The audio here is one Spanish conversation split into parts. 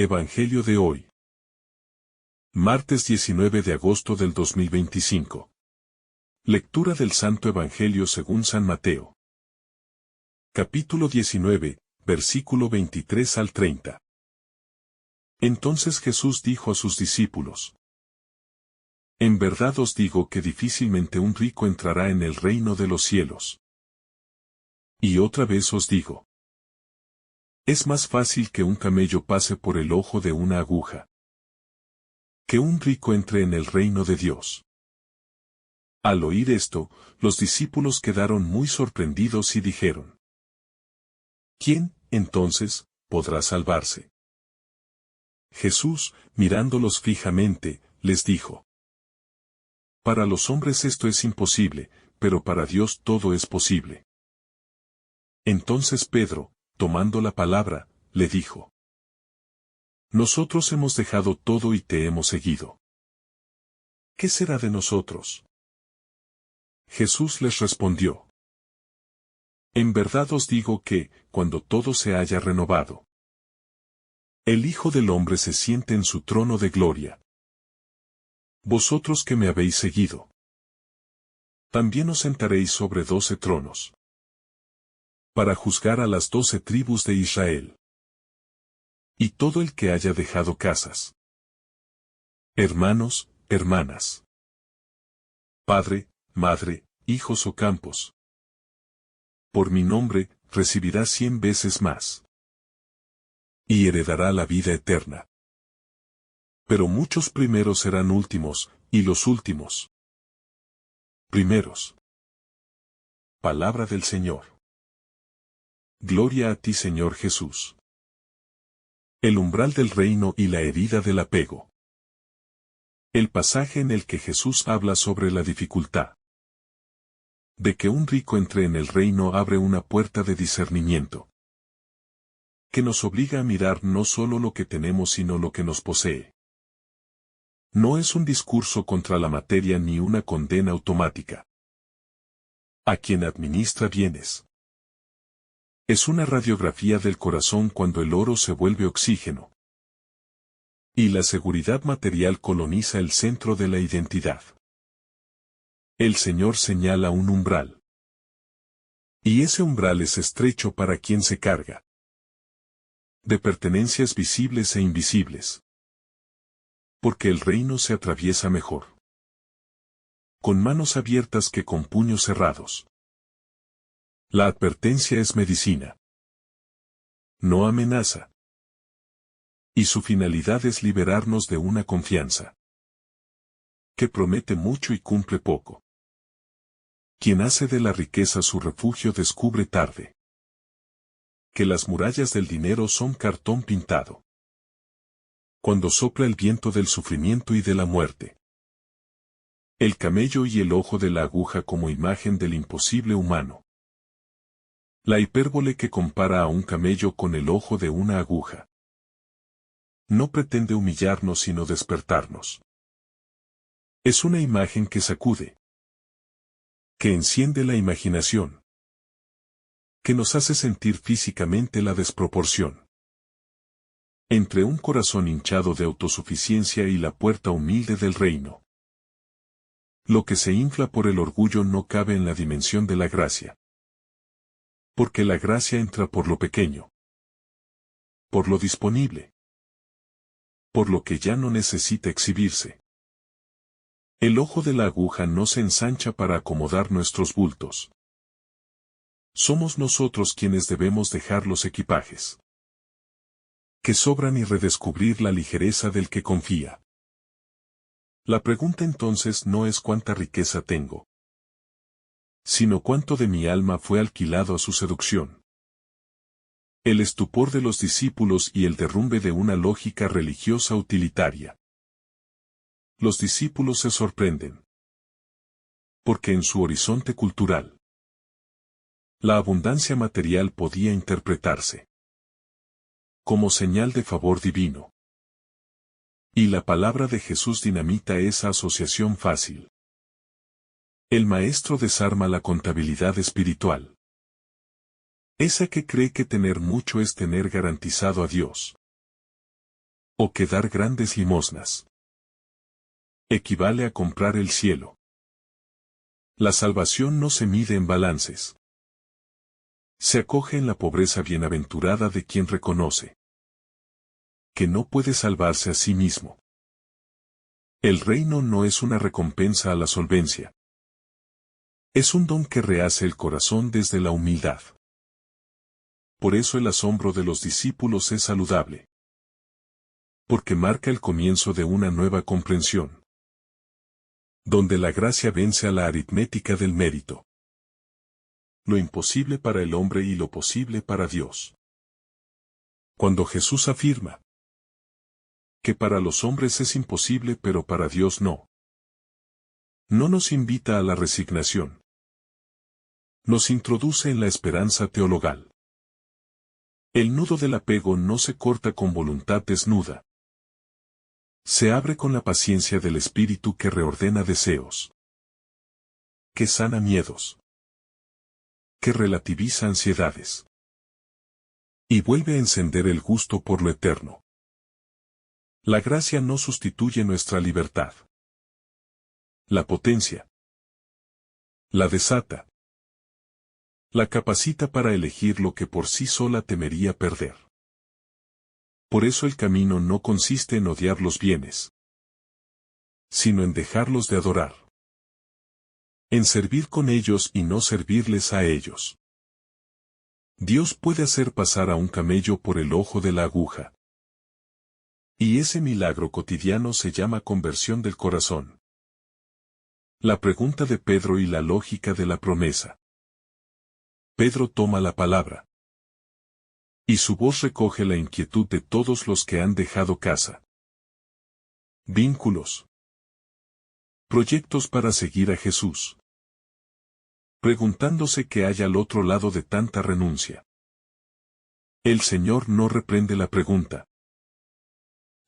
Evangelio de hoy. Martes 19 de agosto del 2025. Lectura del Santo Evangelio según San Mateo. Capítulo 19, versículo 23 al 30. Entonces Jesús dijo a sus discípulos: En verdad os digo que difícilmente un rico entrará en el reino de los cielos. Y otra vez os digo: es más fácil que un camello pase por el ojo de una aguja, que un rico entre en el reino de Dios. Al oír esto, los discípulos quedaron muy sorprendidos y dijeron: ¿Quién, entonces, podrá salvarse? Jesús, mirándolos fijamente, les dijo: Para los hombres esto es imposible, pero para Dios todo es posible. Entonces Pedro, tomando la palabra, le dijo: Nosotros hemos dejado todo y te hemos seguido. ¿Qué será de nosotros? Jesús les respondió: En verdad os digo que, cuando todo se haya renovado, el Hijo del Hombre se siente en su trono de gloria. Vosotros que me habéis seguido, también os sentaréis sobre 12 tronos, para juzgar a las 12 tribus de Israel. Y todo el que haya dejado casas, hermanos, hermanas, padre, madre, hijos o campos, por mi nombre, recibirá 100 veces más, y heredará la vida eterna. Pero muchos primeros serán últimos, y los últimos primeros. Palabra del Señor. Gloria a ti, Señor Jesús. El umbral del reino y la herida del apego. El pasaje en el que Jesús habla sobre la dificultad de que un rico entre en el reino abre una puerta de discernimiento, que nos obliga a mirar no solo lo que tenemos sino lo que nos posee. No es un discurso contra la materia ni una condena automática a quien administra bienes. Es una radiografía del corazón cuando el oro se vuelve oxígeno y la seguridad material coloniza el centro de la identidad. El Señor señala un umbral. Y ese umbral es estrecho para quien se carga de pertenencias visibles e invisibles. Porque el reino se atraviesa mejor con manos abiertas que con puños cerrados. La advertencia es medicina, no amenaza. Y su finalidad es liberarnos de una confianza que promete mucho y cumple poco. Quien hace de la riqueza su refugio descubre tarde que las murallas del dinero son cartón pintado. Cuando sopla el viento del sufrimiento y de la muerte. El camello y el ojo de la aguja como imagen del imposible humano. La hipérbole que compara a un camello con el ojo de una aguja no pretende humillarnos sino despertarnos. Es una imagen que sacude, que enciende la imaginación, que nos hace sentir físicamente la desproporción entre un corazón hinchado de autosuficiencia y la puerta humilde del reino. Lo que se infla por el orgullo no cabe en la dimensión de la gracia. Porque la gracia entra por lo pequeño, por lo disponible, por lo que ya no necesita exhibirse. El ojo de la aguja no se ensancha para acomodar nuestros bultos. Somos nosotros quienes debemos dejar los equipajes que sobran y redescubrir la ligereza del que confía. La pregunta entonces no es cuánta riqueza tengo, sino cuánto de mi alma fue alquilado a su seducción. El estupor de los discípulos y el derrumbe de una lógica religiosa utilitaria. Los discípulos se sorprenden, porque en su horizonte cultural, la abundancia material podía interpretarse como señal de favor divino. Y la palabra de Jesús dinamita esa asociación fácil. El maestro desarma la contabilidad espiritual. Esa que cree que tener mucho es tener garantizado a Dios. O que dar grandes limosnas equivale a comprar el cielo. La salvación no se mide en balances. Se acoge en la pobreza bienaventurada de quien reconoce que no puede salvarse a sí mismo. El reino no es una recompensa a la solvencia. Es un don que rehace el corazón desde la humildad. Por eso el asombro de los discípulos es saludable. Porque marca el comienzo de una nueva comprensión, donde la gracia vence a la aritmética del mérito. Lo imposible para el hombre y lo posible para Dios. Cuando Jesús afirma que para los hombres es imposible pero para Dios no, no nos invita a la resignación. Nos introduce en la esperanza teologal. El nudo del apego no se corta con voluntad desnuda. Se abre con la paciencia del Espíritu que reordena deseos, que sana miedos, que relativiza ansiedades y vuelve a encender el gusto por lo eterno. La gracia no sustituye nuestra libertad. La potencia. La desata. La capacita para elegir lo que por sí sola temería perder. Por eso el camino no consiste en odiar los bienes, sino en dejarlos de adorar. En servir con ellos y no servirles a ellos. Dios puede hacer pasar a un camello por el ojo de la aguja. Y ese milagro cotidiano se llama conversión del corazón. La pregunta de Pedro y la lógica de la promesa. Pedro toma la palabra. Y su voz recoge la inquietud de todos los que han dejado casa. Vínculos. Proyectos para seguir a Jesús. Preguntándose qué hay al otro lado de tanta renuncia. El Señor no reprende la pregunta.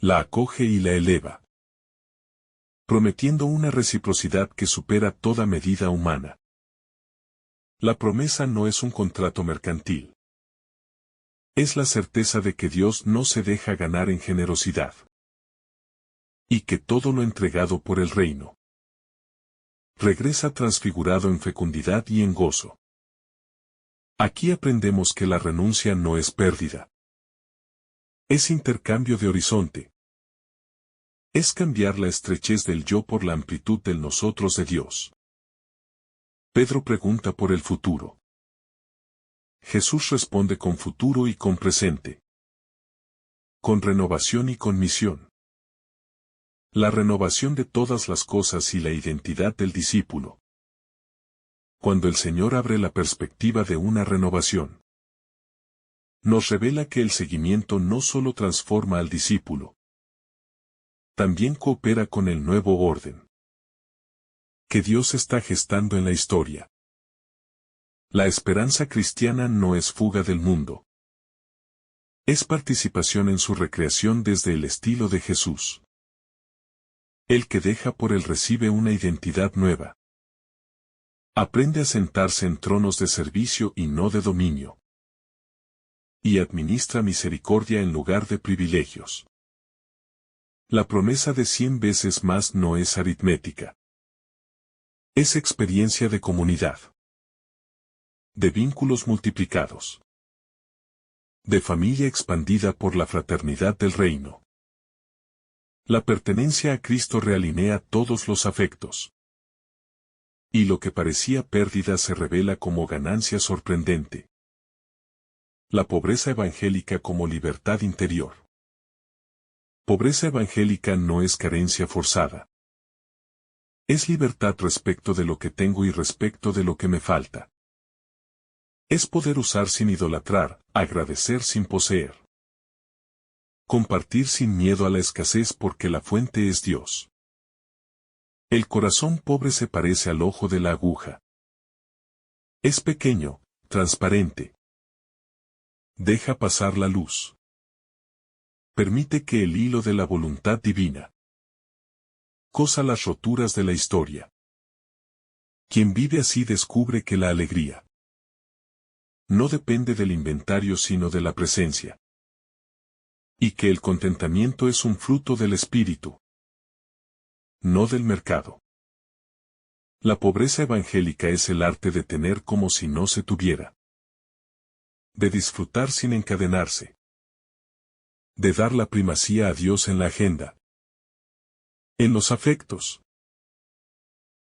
La acoge y la eleva. Prometiendo una reciprocidad que supera toda medida humana. La promesa no es un contrato mercantil. Es la certeza de que Dios no se deja ganar en generosidad. Y que todo lo entregado por el reino regresa transfigurado en fecundidad y en gozo. Aquí aprendemos que la renuncia no es pérdida. Es intercambio de horizonte. Es cambiar la estrechez del yo por la amplitud del nosotros de Dios. Pedro pregunta por el futuro. Jesús responde con futuro y con presente. Con renovación y con misión. La renovación de todas las cosas y la identidad del discípulo. Cuando el Señor abre la perspectiva de una renovación, nos revela que el seguimiento no solo transforma al discípulo, también coopera con el nuevo orden que Dios está gestando en la historia. La esperanza cristiana no es fuga del mundo. Es participación en su recreación desde el estilo de Jesús. El que deja por él recibe una identidad nueva. Aprende a sentarse en tronos de servicio y no de dominio. Y administra misericordia en lugar de privilegios. La promesa de 100 veces más no es aritmética. Es experiencia de comunidad. De vínculos multiplicados. De familia expandida por la fraternidad del reino. La pertenencia a Cristo realinea todos los afectos. Y lo que parecía pérdida se revela como ganancia sorprendente. La pobreza evangélica como libertad interior. Pobreza evangélica no es carencia forzada. Es libertad respecto de lo que tengo y respecto de lo que me falta. Es poder usar sin idolatrar, agradecer sin poseer. Compartir sin miedo a la escasez porque la fuente es Dios. El corazón pobre se parece al ojo de la aguja. Es pequeño, transparente. Deja pasar la luz. Permite que el hilo de la voluntad divina cosa las roturas de la historia. Quien vive así descubre que la alegría no depende del inventario sino de la presencia. Y que el contentamiento es un fruto del espíritu, no del mercado. La pobreza evangélica es el arte de tener como si no se tuviera. De disfrutar sin encadenarse. De dar la primacía a Dios en la agenda. En los afectos.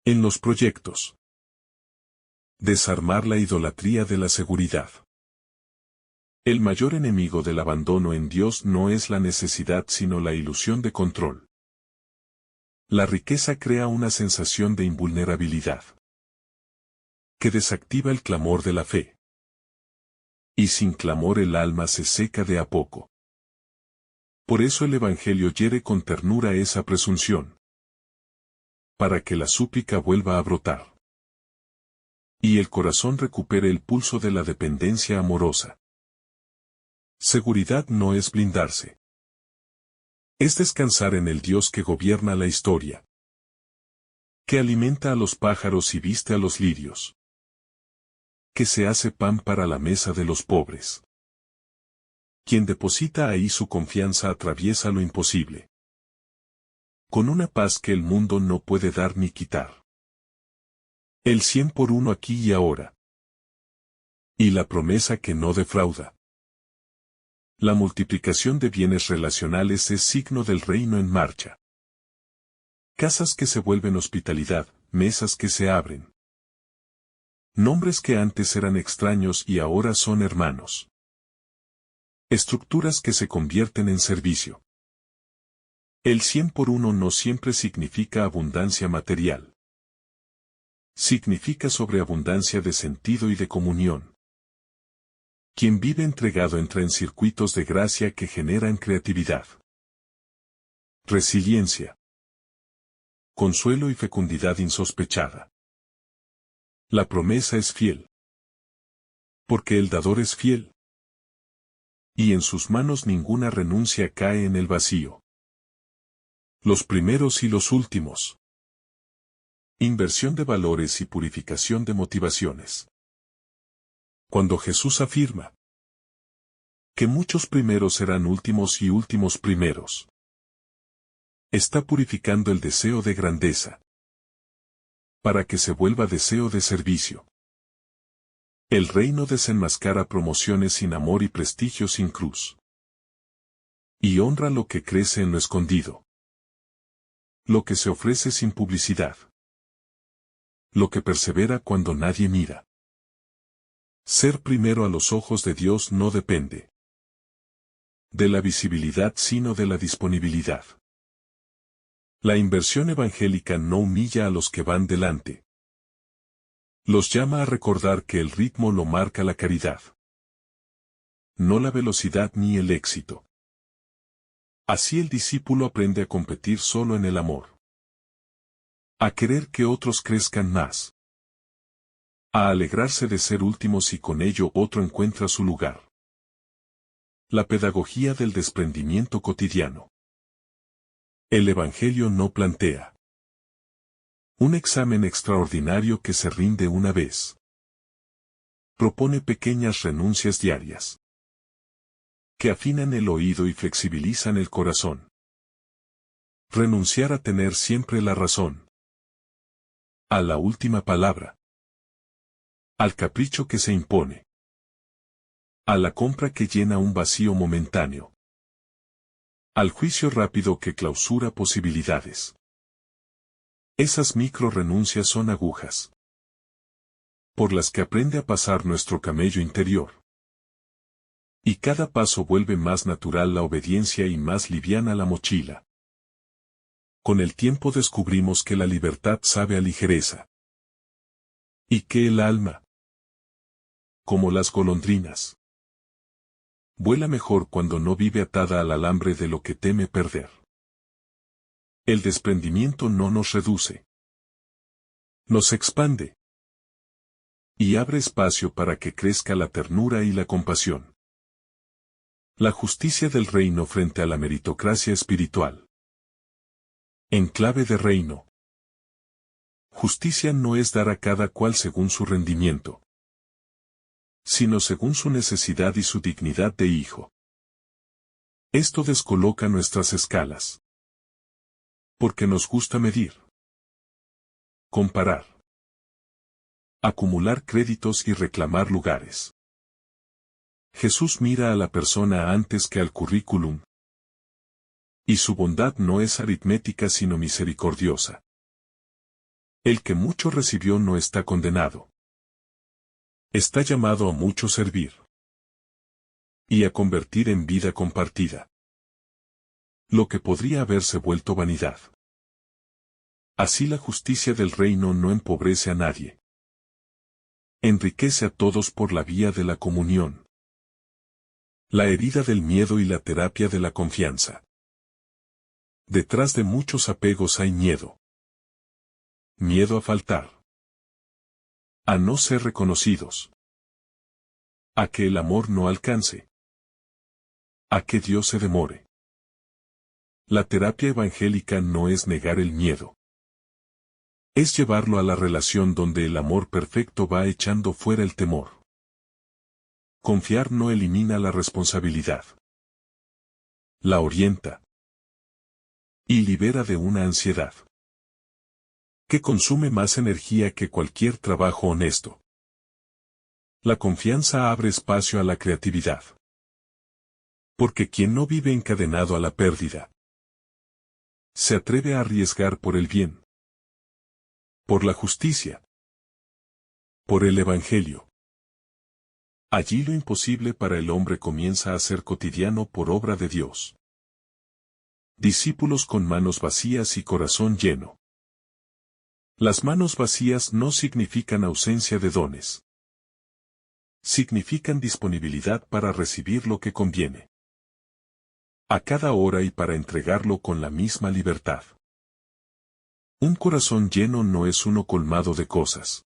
En los proyectos. Desarmar la idolatría de la seguridad. El mayor enemigo del abandono en Dios no es la necesidad sino la ilusión de control. La riqueza crea una sensación de invulnerabilidad, que desactiva el clamor de la fe. Y sin clamor el alma se seca de a poco. Por eso el Evangelio hiere con ternura esa presunción, para que la súplica vuelva a brotar. Y el corazón recupere el pulso de la dependencia amorosa. Seguridad no es blindarse. Es descansar en el Dios que gobierna la historia. Que alimenta a los pájaros y viste a los lirios. Que se hace pan para la mesa de los pobres. Quien deposita ahí su confianza atraviesa lo imposible. Con una paz que el mundo no puede dar ni quitar. El 100 por 1 aquí y ahora. Y la promesa que no defrauda. La multiplicación de bienes relacionales es signo del reino en marcha. Casas que se vuelven hospitalidad, mesas que se abren. Nombres que antes eran extraños y ahora son hermanos. Estructuras que se convierten en servicio. El 100 por 1 no siempre significa abundancia material. Significa sobreabundancia de sentido y de comunión. Quien vive entregado entra en circuitos de gracia que generan creatividad. Resiliencia. Consuelo y fecundidad insospechada. La promesa es fiel. Porque el dador es fiel. Y en sus manos ninguna renuncia cae en el vacío. Los primeros y los últimos. Inversión de valores y purificación de motivaciones. Cuando Jesús afirma que muchos primeros serán últimos y últimos primeros, está purificando el deseo de grandeza, para que se vuelva deseo de servicio. El reino desenmascara promociones sin amor y prestigio sin cruz. Y honra lo que crece en lo escondido. Lo que se ofrece sin publicidad. Lo que persevera cuando nadie mira. Ser primero a los ojos de Dios no depende de la visibilidad sino de la disponibilidad. La inversión evangélica no humilla a los que van delante. Los llama a recordar que el ritmo lo marca la caridad. No la velocidad ni el éxito. Así el discípulo aprende a competir solo en el amor. A querer que otros crezcan más. A alegrarse de ser últimos y con ello otro encuentra su lugar. La pedagogía del desprendimiento cotidiano. El Evangelio no plantea un examen extraordinario que se rinde una vez. Propone pequeñas renuncias diarias que afinan el oído y flexibilizan el corazón. Renunciar a tener siempre la razón. A la última palabra. Al capricho que se impone. A la compra que llena un vacío momentáneo. Al juicio rápido que clausura posibilidades. Esas micro renuncias son agujas por las que aprende a pasar nuestro camello interior. Y cada paso vuelve más natural la obediencia y más liviana la mochila. Con el tiempo descubrimos que la libertad sabe a ligereza. Y que el alma, como las golondrinas, vuela mejor cuando no vive atada al alambre de lo que teme perder. El desprendimiento no nos reduce. Nos expande. Y abre espacio para que crezca la ternura y la compasión. La justicia del reino frente a la meritocracia espiritual. En clave de reino. Justicia no es dar a cada cual según su rendimiento, sino según su necesidad y su dignidad de hijo. Esto descoloca nuestras escalas. Porque nos gusta medir, comparar, acumular créditos y reclamar lugares. Jesús mira a la persona antes que al currículum. Y su bondad no es aritmética sino misericordiosa. El que mucho recibió no está condenado. Está llamado a mucho servir. Y a convertir en vida compartida lo que podría haberse vuelto vanidad. Así la justicia del reino no empobrece a nadie. Enriquece a todos por la vía de la comunión. La herida del miedo y la terapia de la confianza. Detrás de muchos apegos hay miedo. Miedo a faltar. A no ser reconocidos. A que el amor no alcance. A que Dios se demore. La terapia evangélica no es negar el miedo. Es llevarlo a la relación donde el amor perfecto va echando fuera el temor. Confiar no elimina la responsabilidad. La orienta. Y libera de una ansiedad que consume más energía que cualquier trabajo honesto. La confianza abre espacio a la creatividad. Porque quien no vive encadenado a la pérdida, se atreve a arriesgar por el bien, por la justicia, por el Evangelio. Allí lo imposible para el hombre comienza a ser cotidiano por obra de Dios. Discípulos con manos vacías y corazón lleno. Las manos vacías no significan ausencia de dones. Significan disponibilidad para recibir lo que conviene. A cada hora y para entregarlo con la misma libertad. Un corazón lleno no es uno colmado de cosas.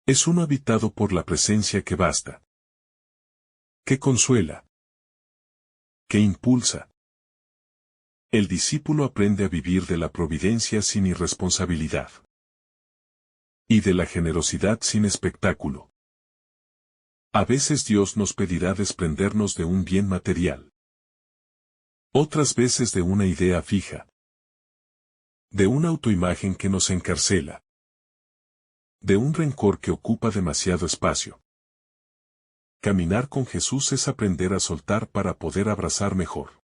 Es uno habitado por la presencia que basta. Que consuela. Que impulsa. El discípulo aprende a vivir de la providencia sin irresponsabilidad. Y de la generosidad sin espectáculo. A veces Dios nos pedirá desprendernos de un bien material. Otras veces de una idea fija. De una autoimagen que nos encarcela. De un rencor que ocupa demasiado espacio. Caminar con Jesús es aprender a soltar para poder abrazar mejor.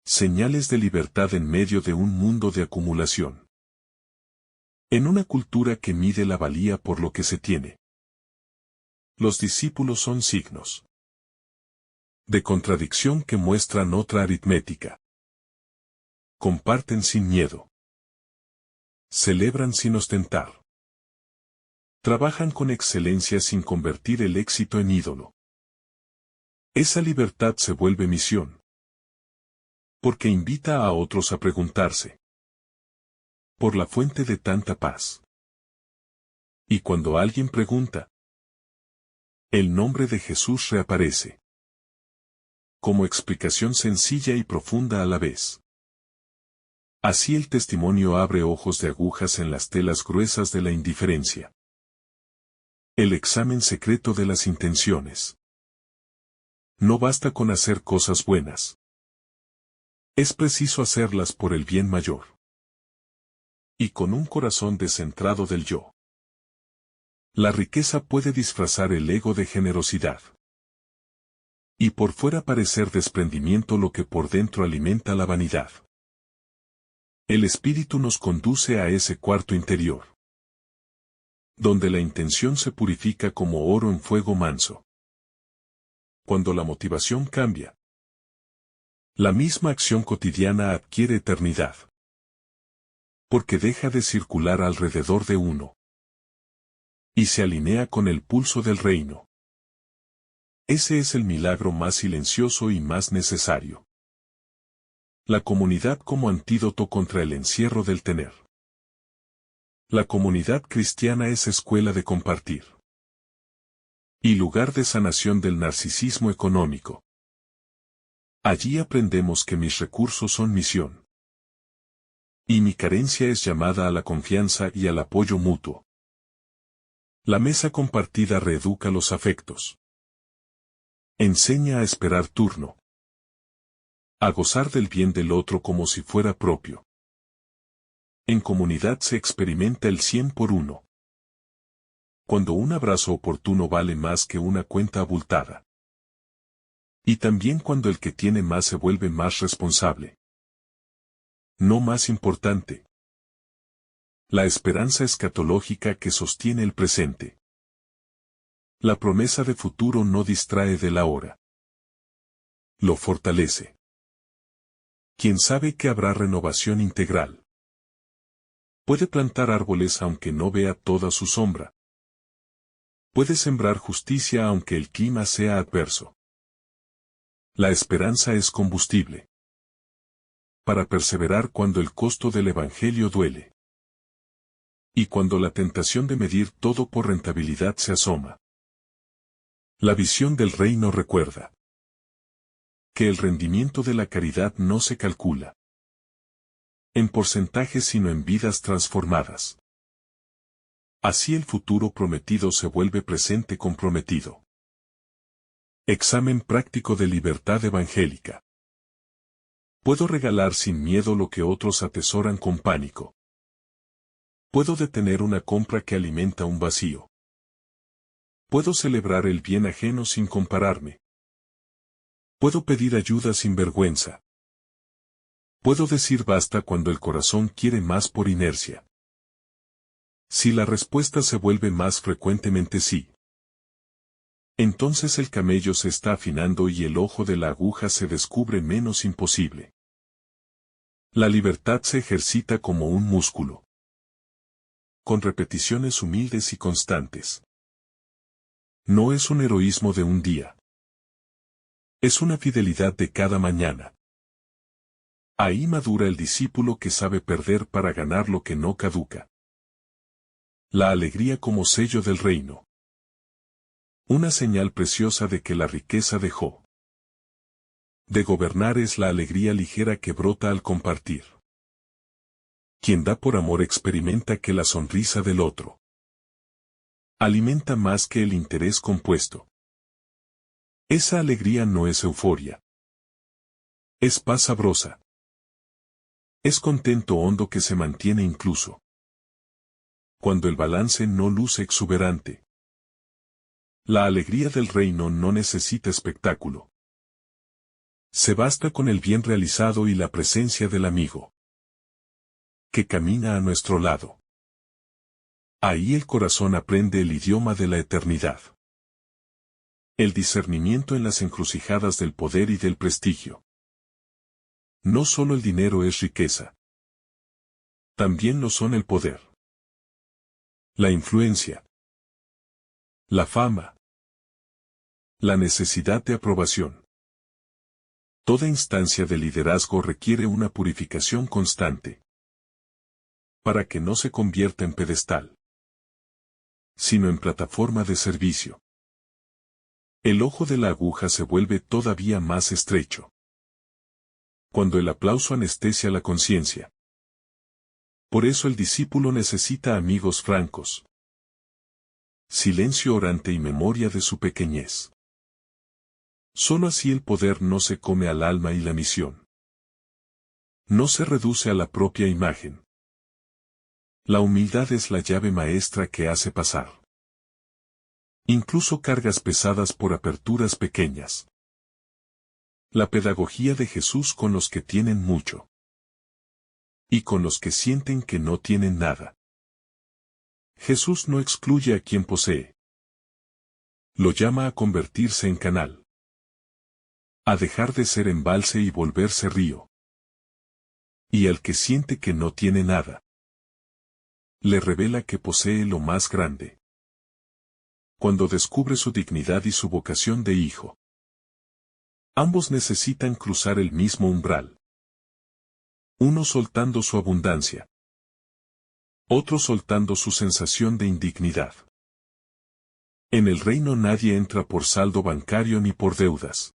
Señales de libertad en medio de un mundo de acumulación. En una cultura que mide la valía por lo que se tiene. Los discípulos son signos de contradicción que muestran otra aritmética. Comparten sin miedo. Celebran sin ostentar. Trabajan con excelencia sin convertir el éxito en ídolo. Esa libertad se vuelve misión. Porque invita a otros a preguntarse. Por la fuente de tanta paz. Y cuando alguien pregunta, el nombre de Jesús reaparece. Como explicación sencilla y profunda a la vez. Así el testimonio abre ojos de agujas en las telas gruesas de la indiferencia. El examen secreto de las intenciones. No basta con hacer cosas buenas. Es preciso hacerlas por el bien mayor. Y con un corazón descentrado del yo. La riqueza puede disfrazar el ego de generosidad. Y por fuera parecer desprendimiento lo que por dentro alimenta la vanidad. El espíritu nos conduce a ese cuarto interior. Donde la intención se purifica como oro en fuego manso. Cuando la motivación cambia, la misma acción cotidiana adquiere eternidad. Porque deja de circular alrededor de uno. Y se alinea con el pulso del reino. Ese es el milagro más silencioso y más necesario. La comunidad como antídoto contra el encierro del tener. La comunidad cristiana es escuela de compartir. Y lugar de sanación del narcisismo económico. Allí aprendemos que mis recursos son misión. Y mi carencia es llamada a la confianza y al apoyo mutuo. La mesa compartida reeduca los afectos. Enseña a esperar turno. A gozar del bien del otro como si fuera propio. En comunidad se experimenta el 100 por 1. Cuando un abrazo oportuno vale más que una cuenta abultada. Y también cuando el que tiene más se vuelve más responsable. No más importante. La esperanza escatológica que sostiene el presente. La promesa de futuro no distrae del ahora. Lo fortalece. Quien sabe que habrá renovación integral. Puede plantar árboles aunque no vea toda su sombra. Puede sembrar justicia aunque el clima sea adverso. La esperanza es combustible. Para perseverar cuando el costo del Evangelio duele. Y cuando la tentación de medir todo por rentabilidad se asoma. La visión del reino recuerda que el rendimiento de la caridad no se calcula en porcentajes sino en vidas transformadas. Así el futuro prometido se vuelve presente comprometido. Examen práctico de libertad evangélica. Puedo regalar sin miedo lo que otros atesoran con pánico. Puedo detener una compra que alimenta un vacío. Puedo celebrar el bien ajeno sin compararme. Puedo pedir ayuda sin vergüenza. Puedo decir basta cuando el corazón quiere más por inercia. Si la respuesta se vuelve más frecuentemente sí, entonces el camello se está afinando y el ojo de la aguja se descubre menos imposible. La libertad se ejercita como un músculo, con repeticiones humildes y constantes. No es un heroísmo de un día. Es una fidelidad de cada mañana. Ahí madura el discípulo que sabe perder para ganar lo que no caduca. La alegría como sello del reino. Una señal preciosa de que la riqueza dejó de gobernar es la alegría ligera que brota al compartir. Quien da por amor experimenta que la sonrisa del otro alimenta más que el interés compuesto. Esa alegría no es euforia. Es paz sabrosa. Es contento hondo que se mantiene incluso cuando el balance no luce exuberante. La alegría del reino no necesita espectáculo. Se basta con el bien realizado y la presencia del amigo que camina a nuestro lado. Ahí el corazón aprende el idioma de la eternidad. El discernimiento en las encrucijadas del poder y del prestigio. No solo el dinero es riqueza. También lo son el poder, la influencia, la fama, la necesidad de aprobación. Toda instancia de liderazgo requiere una purificación constante para que no se convierta en pedestal, sino en plataforma de servicio. El ojo de la aguja se vuelve todavía más estrecho cuando el aplauso anestesia la conciencia. Por eso el discípulo necesita amigos francos, silencio orante y memoria de su pequeñez. Solo así el poder no se come al alma y la misión no se reduce a la propia imagen. La humildad es la llave maestra que hace pasar incluso cargas pesadas por aperturas pequeñas. La pedagogía de Jesús con los que tienen mucho y con los que sienten que no tienen nada. Jesús no excluye a quien posee. Lo llama a convertirse en canal. A dejar de ser embalse y volverse río. Y al que siente que no tiene nada, le revela que posee lo más grande. Cuando descubre su dignidad y su vocación de hijo. Ambos necesitan cruzar el mismo umbral. Uno soltando su abundancia. Otro soltando su sensación de indignidad. En el reino nadie entra por saldo bancario ni por deudas.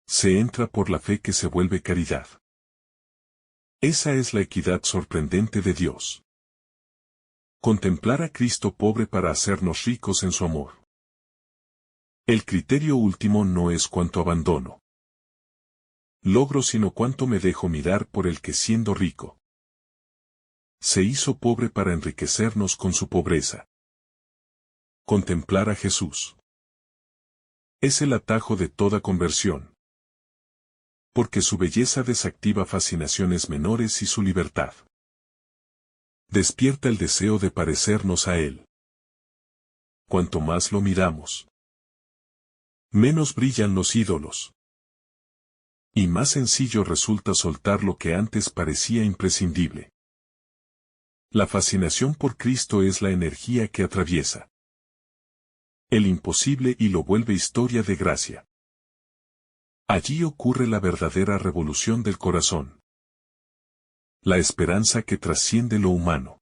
Se entra por la fe que se vuelve caridad. Esa es la equidad sorprendente de Dios. Contemplar a Cristo pobre para hacernos ricos en su amor. El criterio último no es cuánto abandono, logro sino cuánto me dejo mirar por el que siendo rico se hizo pobre para enriquecernos con su pobreza. Contemplar a Jesús es el atajo de toda conversión, porque su belleza desactiva fascinaciones menores y su libertad despierta el deseo de parecernos a Él. Cuanto más lo miramos, menos brillan los ídolos, y más sencillo resulta soltar lo que antes parecía imprescindible. La fascinación por Cristo es la energía que atraviesa el imposible y lo vuelve historia de gracia. Allí ocurre la verdadera revolución del corazón. La esperanza que trasciende lo humano.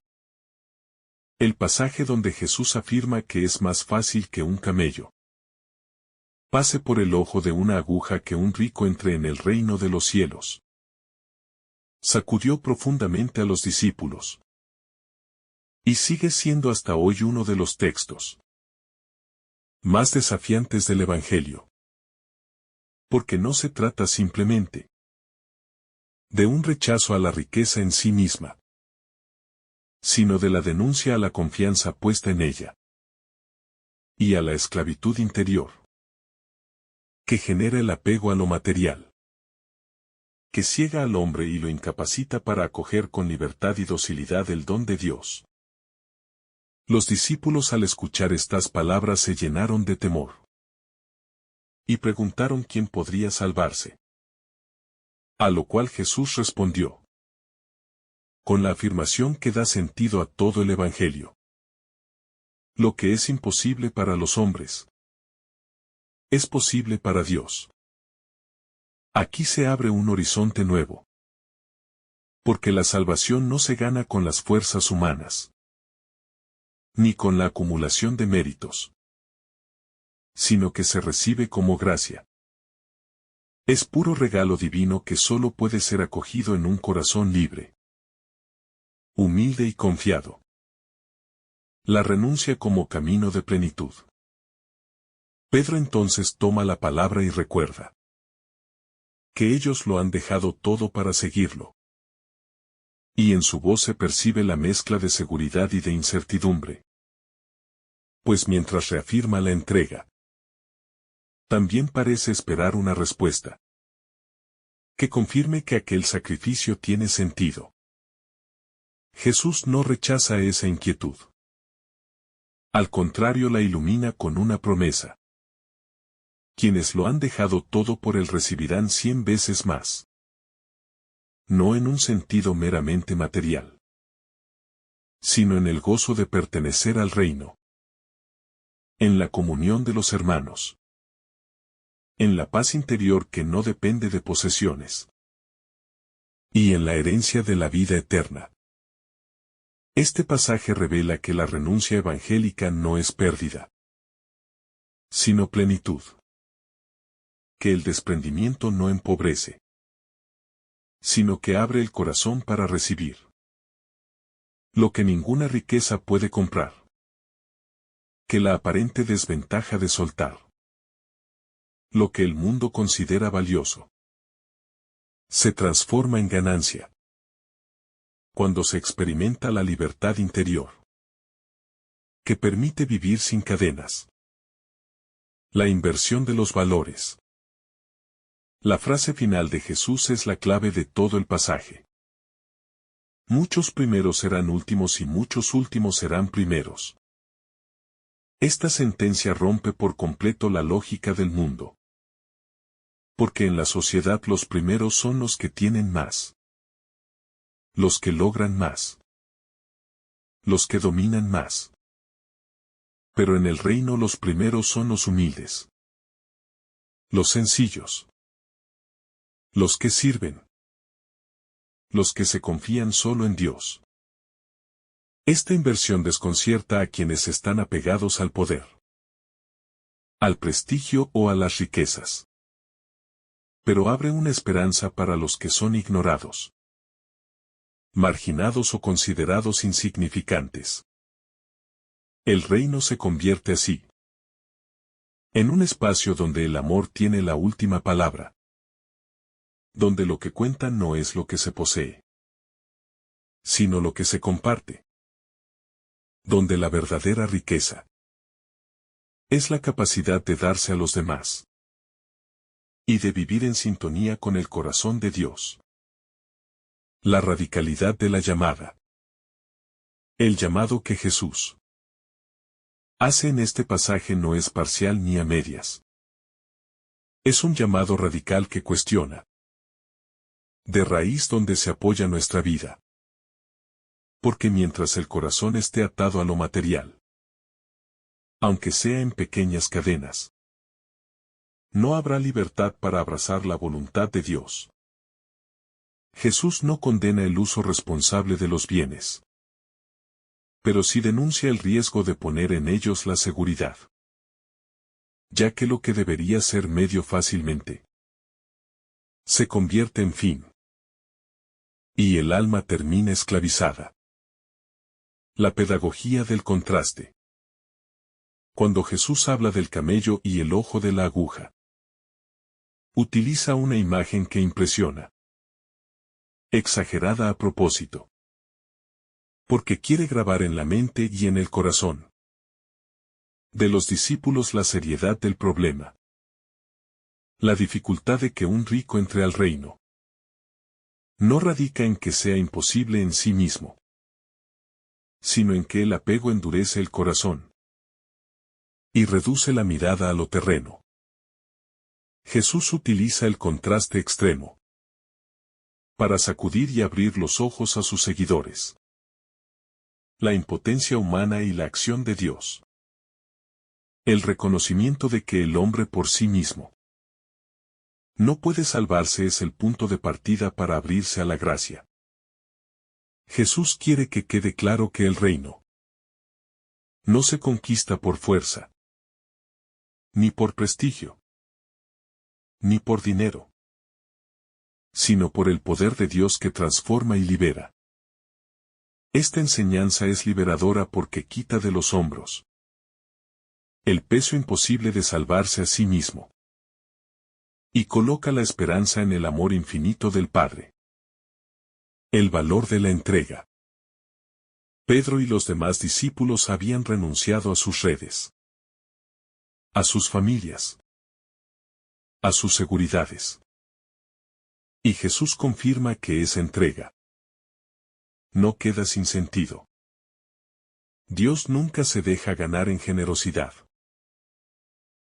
El pasaje donde Jesús afirma que es más fácil que un camello pase por el ojo de una aguja que un rico entre en el reino de los cielos, sacudió profundamente a los discípulos. Y sigue siendo hasta hoy uno de los textos más desafiantes del Evangelio. Porque no se trata simplemente de un rechazo a la riqueza en sí misma, sino de la denuncia a la confianza puesta en ella y a la esclavitud interior que genera el apego a lo material, que ciega al hombre y lo incapacita para acoger con libertad y docilidad el don de Dios. Los discípulos al escuchar estas palabras se llenaron de temor y preguntaron quién podría salvarse. A lo cual Jesús respondió con la afirmación que da sentido a todo el Evangelio. Lo que es imposible para los hombres es posible para Dios. Aquí se abre un horizonte nuevo. Porque la salvación no se gana con las fuerzas humanas, ni con la acumulación de méritos, sino que se recibe como gracia. Es puro regalo divino que solo puede ser acogido en un corazón libre, humilde y confiado. La renuncia como camino de plenitud. Pedro entonces toma la palabra y recuerda que ellos lo han dejado todo para seguirlo. Y en su voz se percibe la mezcla de seguridad y de incertidumbre. Pues mientras reafirma la entrega, también parece esperar una respuesta que confirme que aquel sacrificio tiene sentido. Jesús no rechaza esa inquietud. Al contrario, la ilumina con una promesa. Quienes lo han dejado todo por él recibirán 100 veces más. No en un sentido meramente material, sino en el gozo de pertenecer al reino, en la comunión de los hermanos, en la paz interior que no depende de posesiones, y en la herencia de la vida eterna. Este pasaje revela que la renuncia evangélica no es pérdida, sino plenitud. Que el desprendimiento no empobrece, sino que abre el corazón para recibir lo que ninguna riqueza puede comprar. Que la aparente desventaja de soltar lo que el mundo considera valioso se transforma en ganancia cuando se experimenta la libertad interior que permite vivir sin cadenas. La inversión de los valores. La frase final de Jesús es la clave de todo el pasaje. Muchos primeros serán últimos y muchos últimos serán primeros. Esta sentencia rompe por completo la lógica del mundo. Porque en la sociedad los primeros son los que tienen más, los que logran más, los que dominan más. Pero en el reino los primeros son los humildes, los sencillos, los que sirven, los que se confían solo en Dios. Esta inversión desconcierta a quienes están apegados al poder, al prestigio o a las riquezas. Pero abre una esperanza para los que son ignorados, marginados o considerados insignificantes. El reino se convierte así en un espacio donde el amor tiene la última palabra. donde lo que cuenta no es lo que se posee, sino lo que se comparte, donde la verdadera riqueza es la capacidad de darse a los demás y de vivir en sintonía con el corazón de Dios. La radicalidad de la llamada. El llamado que Jesús hace en este pasaje no es parcial ni a medias. Es un llamado radical que cuestiona, de raíz donde se apoya nuestra vida. Porque mientras el corazón esté atado a lo material, aunque sea en pequeñas cadenas, no habrá libertad para abrazar la voluntad de Dios. Jesús no condena el uso responsable de los bienes, pero sí denuncia el riesgo de poner en ellos la seguridad, ya que lo que debería ser medio fácilmente se convierte en fin, y el alma termina esclavizada. La pedagogía del contraste. Cuando Jesús habla del camello y el ojo de la aguja, utiliza una imagen que impresiona, exagerada a propósito, porque quiere grabar en la mente y en el corazón de los discípulos la seriedad del problema, la dificultad de que un rico entre al reino. No radica en que sea imposible en sí mismo, sino en que el apego endurece el corazón y reduce la mirada a lo terreno. Jesús utiliza el contraste extremo para sacudir y abrir los ojos a sus seguidores. La impotencia humana y la acción de Dios. El reconocimiento de que el hombre por sí mismo no puede salvarse es el punto de partida para abrirse a la gracia. Jesús quiere que quede claro que el reino no se conquista por fuerza, ni por prestigio, ni por dinero, sino por el poder de Dios que transforma y libera. Esta enseñanza es liberadora porque quita de los hombros el peso imposible de salvarse a sí mismo y coloca la esperanza en el amor infinito del Padre. El valor de la entrega. Pedro y los demás discípulos habían renunciado a sus redes, a sus familias, a sus seguridades. Y Jesús confirma que esa entrega no queda sin sentido. Dios nunca se deja ganar en generosidad.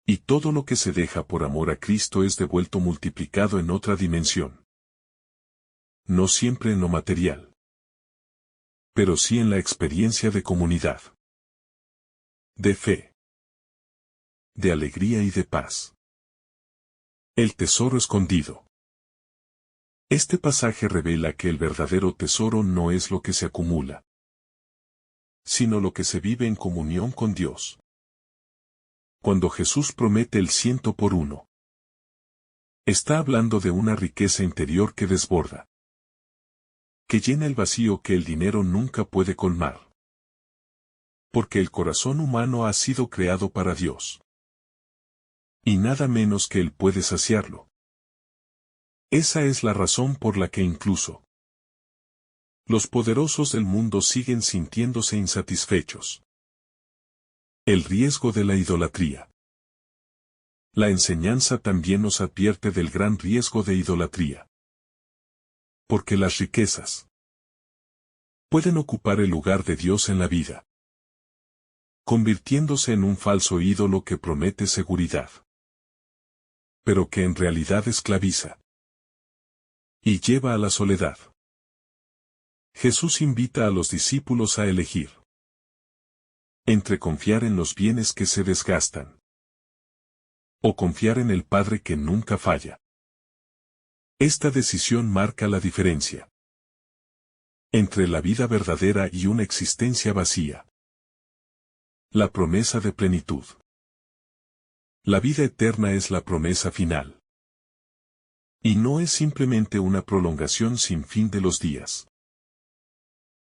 Y todo lo que se deja por amor a Cristo es devuelto multiplicado en otra dimensión. No siempre en lo material, pero sí en la experiencia de comunidad, de fe, de alegría y de paz. El tesoro escondido. Este pasaje revela que el verdadero tesoro no es lo que se acumula, sino lo que se vive en comunión con Dios. Cuando Jesús promete el 100 por 1, está hablando de una riqueza interior que desborda, que llena el vacío que el dinero nunca puede colmar. Porque el corazón humano ha sido creado para Dios, y nada menos que Él puede saciarlo. Esa es la razón por la que incluso los poderosos del mundo siguen sintiéndose insatisfechos. El riesgo de la idolatría. La enseñanza también nos advierte del gran riesgo de idolatría. Porque las riquezas pueden ocupar el lugar de Dios en la vida, convirtiéndose en un falso ídolo que promete seguridad, pero que en realidad esclaviza y lleva a la soledad. Jesús invita a los discípulos a elegir entre confiar en los bienes que se desgastan o confiar en el Padre que nunca falla. Esta decisión marca la diferencia entre la vida verdadera y una existencia vacía. La promesa de plenitud. La vida eterna es la promesa final. Y no es simplemente una prolongación sin fin de los días,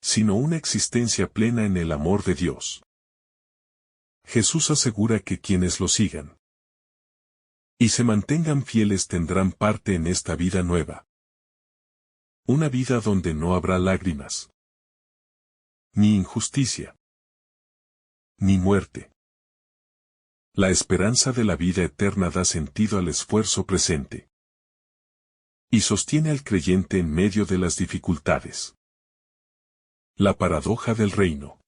sino una existencia plena en el amor de Dios. Jesús asegura que quienes lo sigan y se mantengan fieles tendrán parte en esta vida nueva. Una vida donde no habrá lágrimas, ni injusticia, ni muerte. La esperanza de la vida eterna da sentido al esfuerzo presente y sostiene al creyente en medio de las dificultades. La paradoja del reino.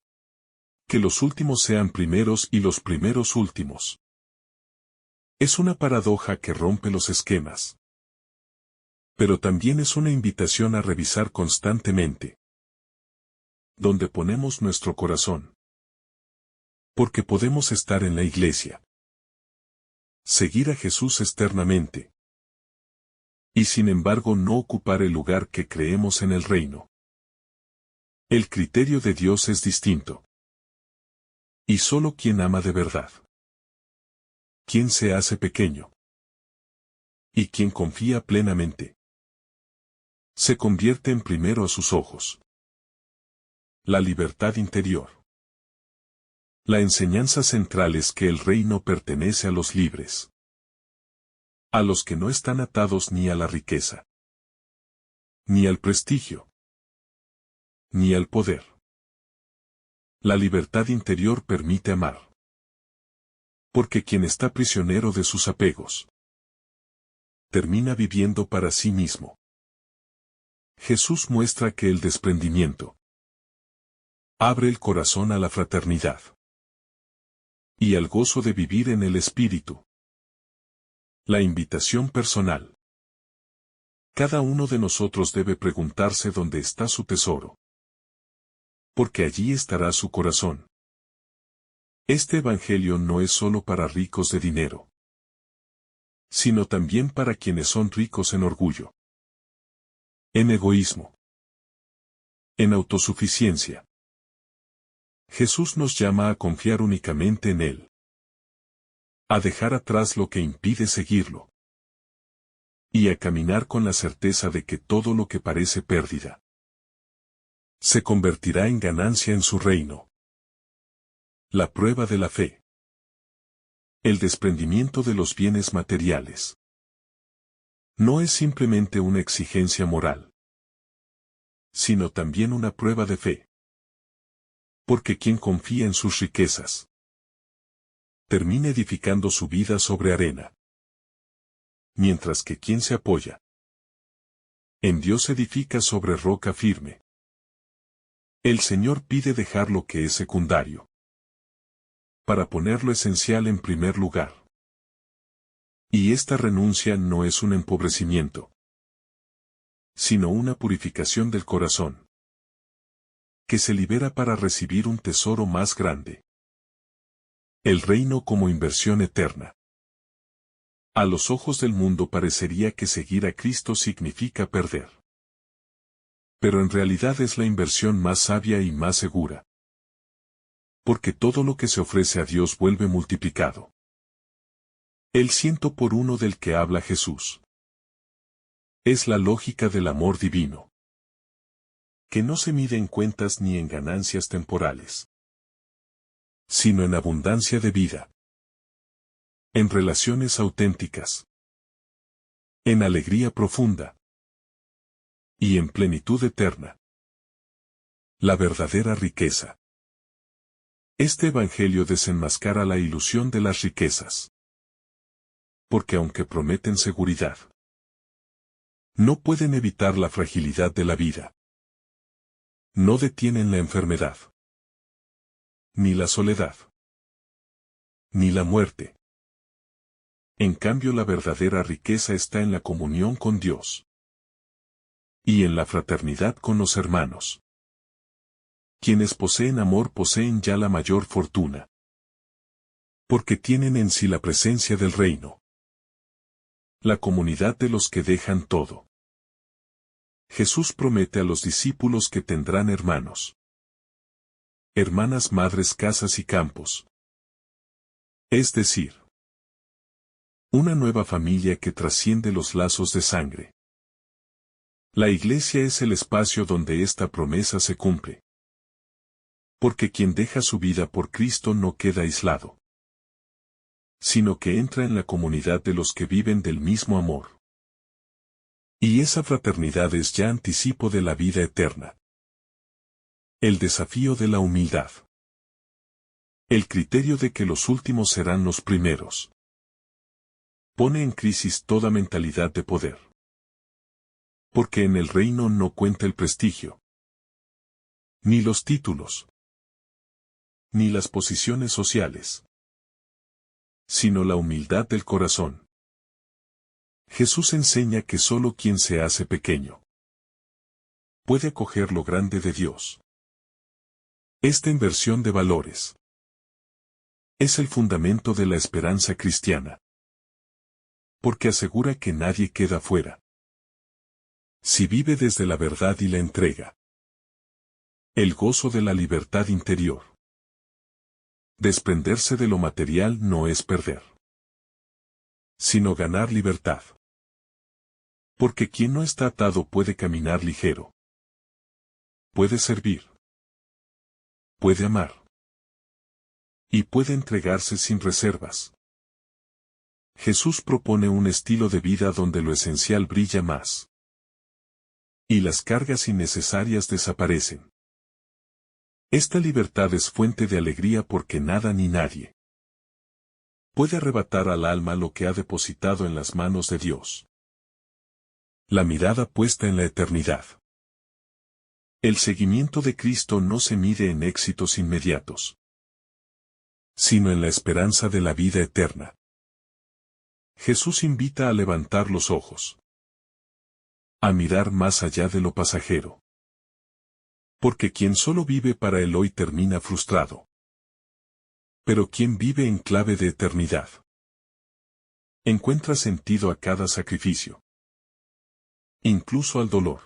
Que los últimos sean primeros y los primeros últimos. Es una paradoja que rompe los esquemas. Pero también es una invitación a revisar constantemente dónde ponemos nuestro corazón. Porque podemos estar en la iglesia, seguir a Jesús externamente, y sin embargo no ocupar el lugar que creemos en el reino. El criterio de Dios es distinto. Y solo quien ama de verdad, quien se hace pequeño, y quien confía plenamente, se convierte en primero a sus ojos. La libertad interior. La enseñanza central es que el reino pertenece a los libres, a los que no están atados ni a la riqueza, ni al prestigio, ni al poder. La libertad interior permite amar. Porque quien está prisionero de sus apegos, termina viviendo para sí mismo. Jesús muestra que el desprendimiento abre el corazón a la fraternidad y al gozo de vivir en el Espíritu. La invitación personal. Cada uno de nosotros debe preguntarse dónde está su tesoro. Porque allí estará su corazón. Este evangelio no es solo para ricos de dinero, sino también para quienes son ricos en orgullo, en egoísmo, en autosuficiencia. Jesús nos llama a confiar únicamente en Él, a dejar atrás lo que impide seguirlo, y a caminar con la certeza de que todo lo que parece pérdida se convertirá en ganancia en su reino. La prueba de la fe. El desprendimiento de los bienes materiales. No es simplemente una exigencia moral, sino también una prueba de fe. Porque quien confía en sus riquezas, termina edificando su vida sobre arena. Mientras que quien se apoya en Dios edifica sobre roca firme. El Señor pide dejar lo que es secundario, para poner lo esencial en primer lugar. Y esta renuncia no es un empobrecimiento, sino una purificación del corazón, que se libera para recibir un tesoro más grande. El reino como inversión eterna. A los ojos del mundo parecería que seguir a Cristo significa perder. Pero en realidad es la inversión más sabia y más segura. Porque todo lo que se ofrece a Dios vuelve multiplicado. El 100 por 1 del que habla Jesús. Es la lógica del amor divino, que no se mide en cuentas ni en ganancias temporales, sino en abundancia de vida, en relaciones auténticas, en alegría profunda y en plenitud eterna. La verdadera riqueza. Este evangelio desenmascara la ilusión de las riquezas. Porque aunque prometen seguridad, no pueden evitar la fragilidad de la vida. No detienen la enfermedad, ni la soledad, ni la muerte. En cambio, la verdadera riqueza está en la comunión con Dios y en la fraternidad con los hermanos. Quienes poseen amor poseen ya la mayor fortuna, porque tienen en sí la presencia del reino, la comunidad de los que dejan todo. Jesús promete a los discípulos que tendrán hermanos, hermanas, madres, casas y campos. Es decir, una nueva familia que trasciende los lazos de sangre. La iglesia es el espacio donde esta promesa se cumple. Porque quien deja su vida por Cristo no queda aislado, sino que entra en la comunidad de los que viven del mismo amor. Y esa fraternidad es ya anticipo de la vida eterna. El desafío de la humildad. El criterio de que los últimos serán los primeros. Pone en crisis toda mentalidad de poder. Porque en el reino no cuenta el prestigio, ni los títulos, ni las posiciones sociales, sino la humildad del corazón. Jesús enseña que solo quien se hace pequeño puede acoger lo grande de Dios. Esta inversión de valores es el fundamento de la esperanza cristiana, porque asegura que nadie queda fuera. Si vive desde la verdad y la entrega, el gozo de la libertad interior. Desprenderse de lo material no es perder, sino ganar libertad. Porque quien no está atado puede caminar ligero, puede servir, puede amar, y puede entregarse sin reservas. Jesús propone un estilo de vida donde lo esencial brilla más, y las cargas innecesarias desaparecen. Esta libertad es fuente de alegría porque nada ni nadie puede arrebatar al alma lo que ha depositado en las manos de Dios. La mirada puesta en la eternidad. El seguimiento de Cristo no se mide en éxitos inmediatos, sino en la esperanza de la vida eterna. Jesús invita a levantar los ojos, a mirar más allá de lo pasajero. Porque quien solo vive para el hoy termina frustrado. Pero quien vive en clave de eternidad encuentra sentido a cada sacrificio, incluso al dolor.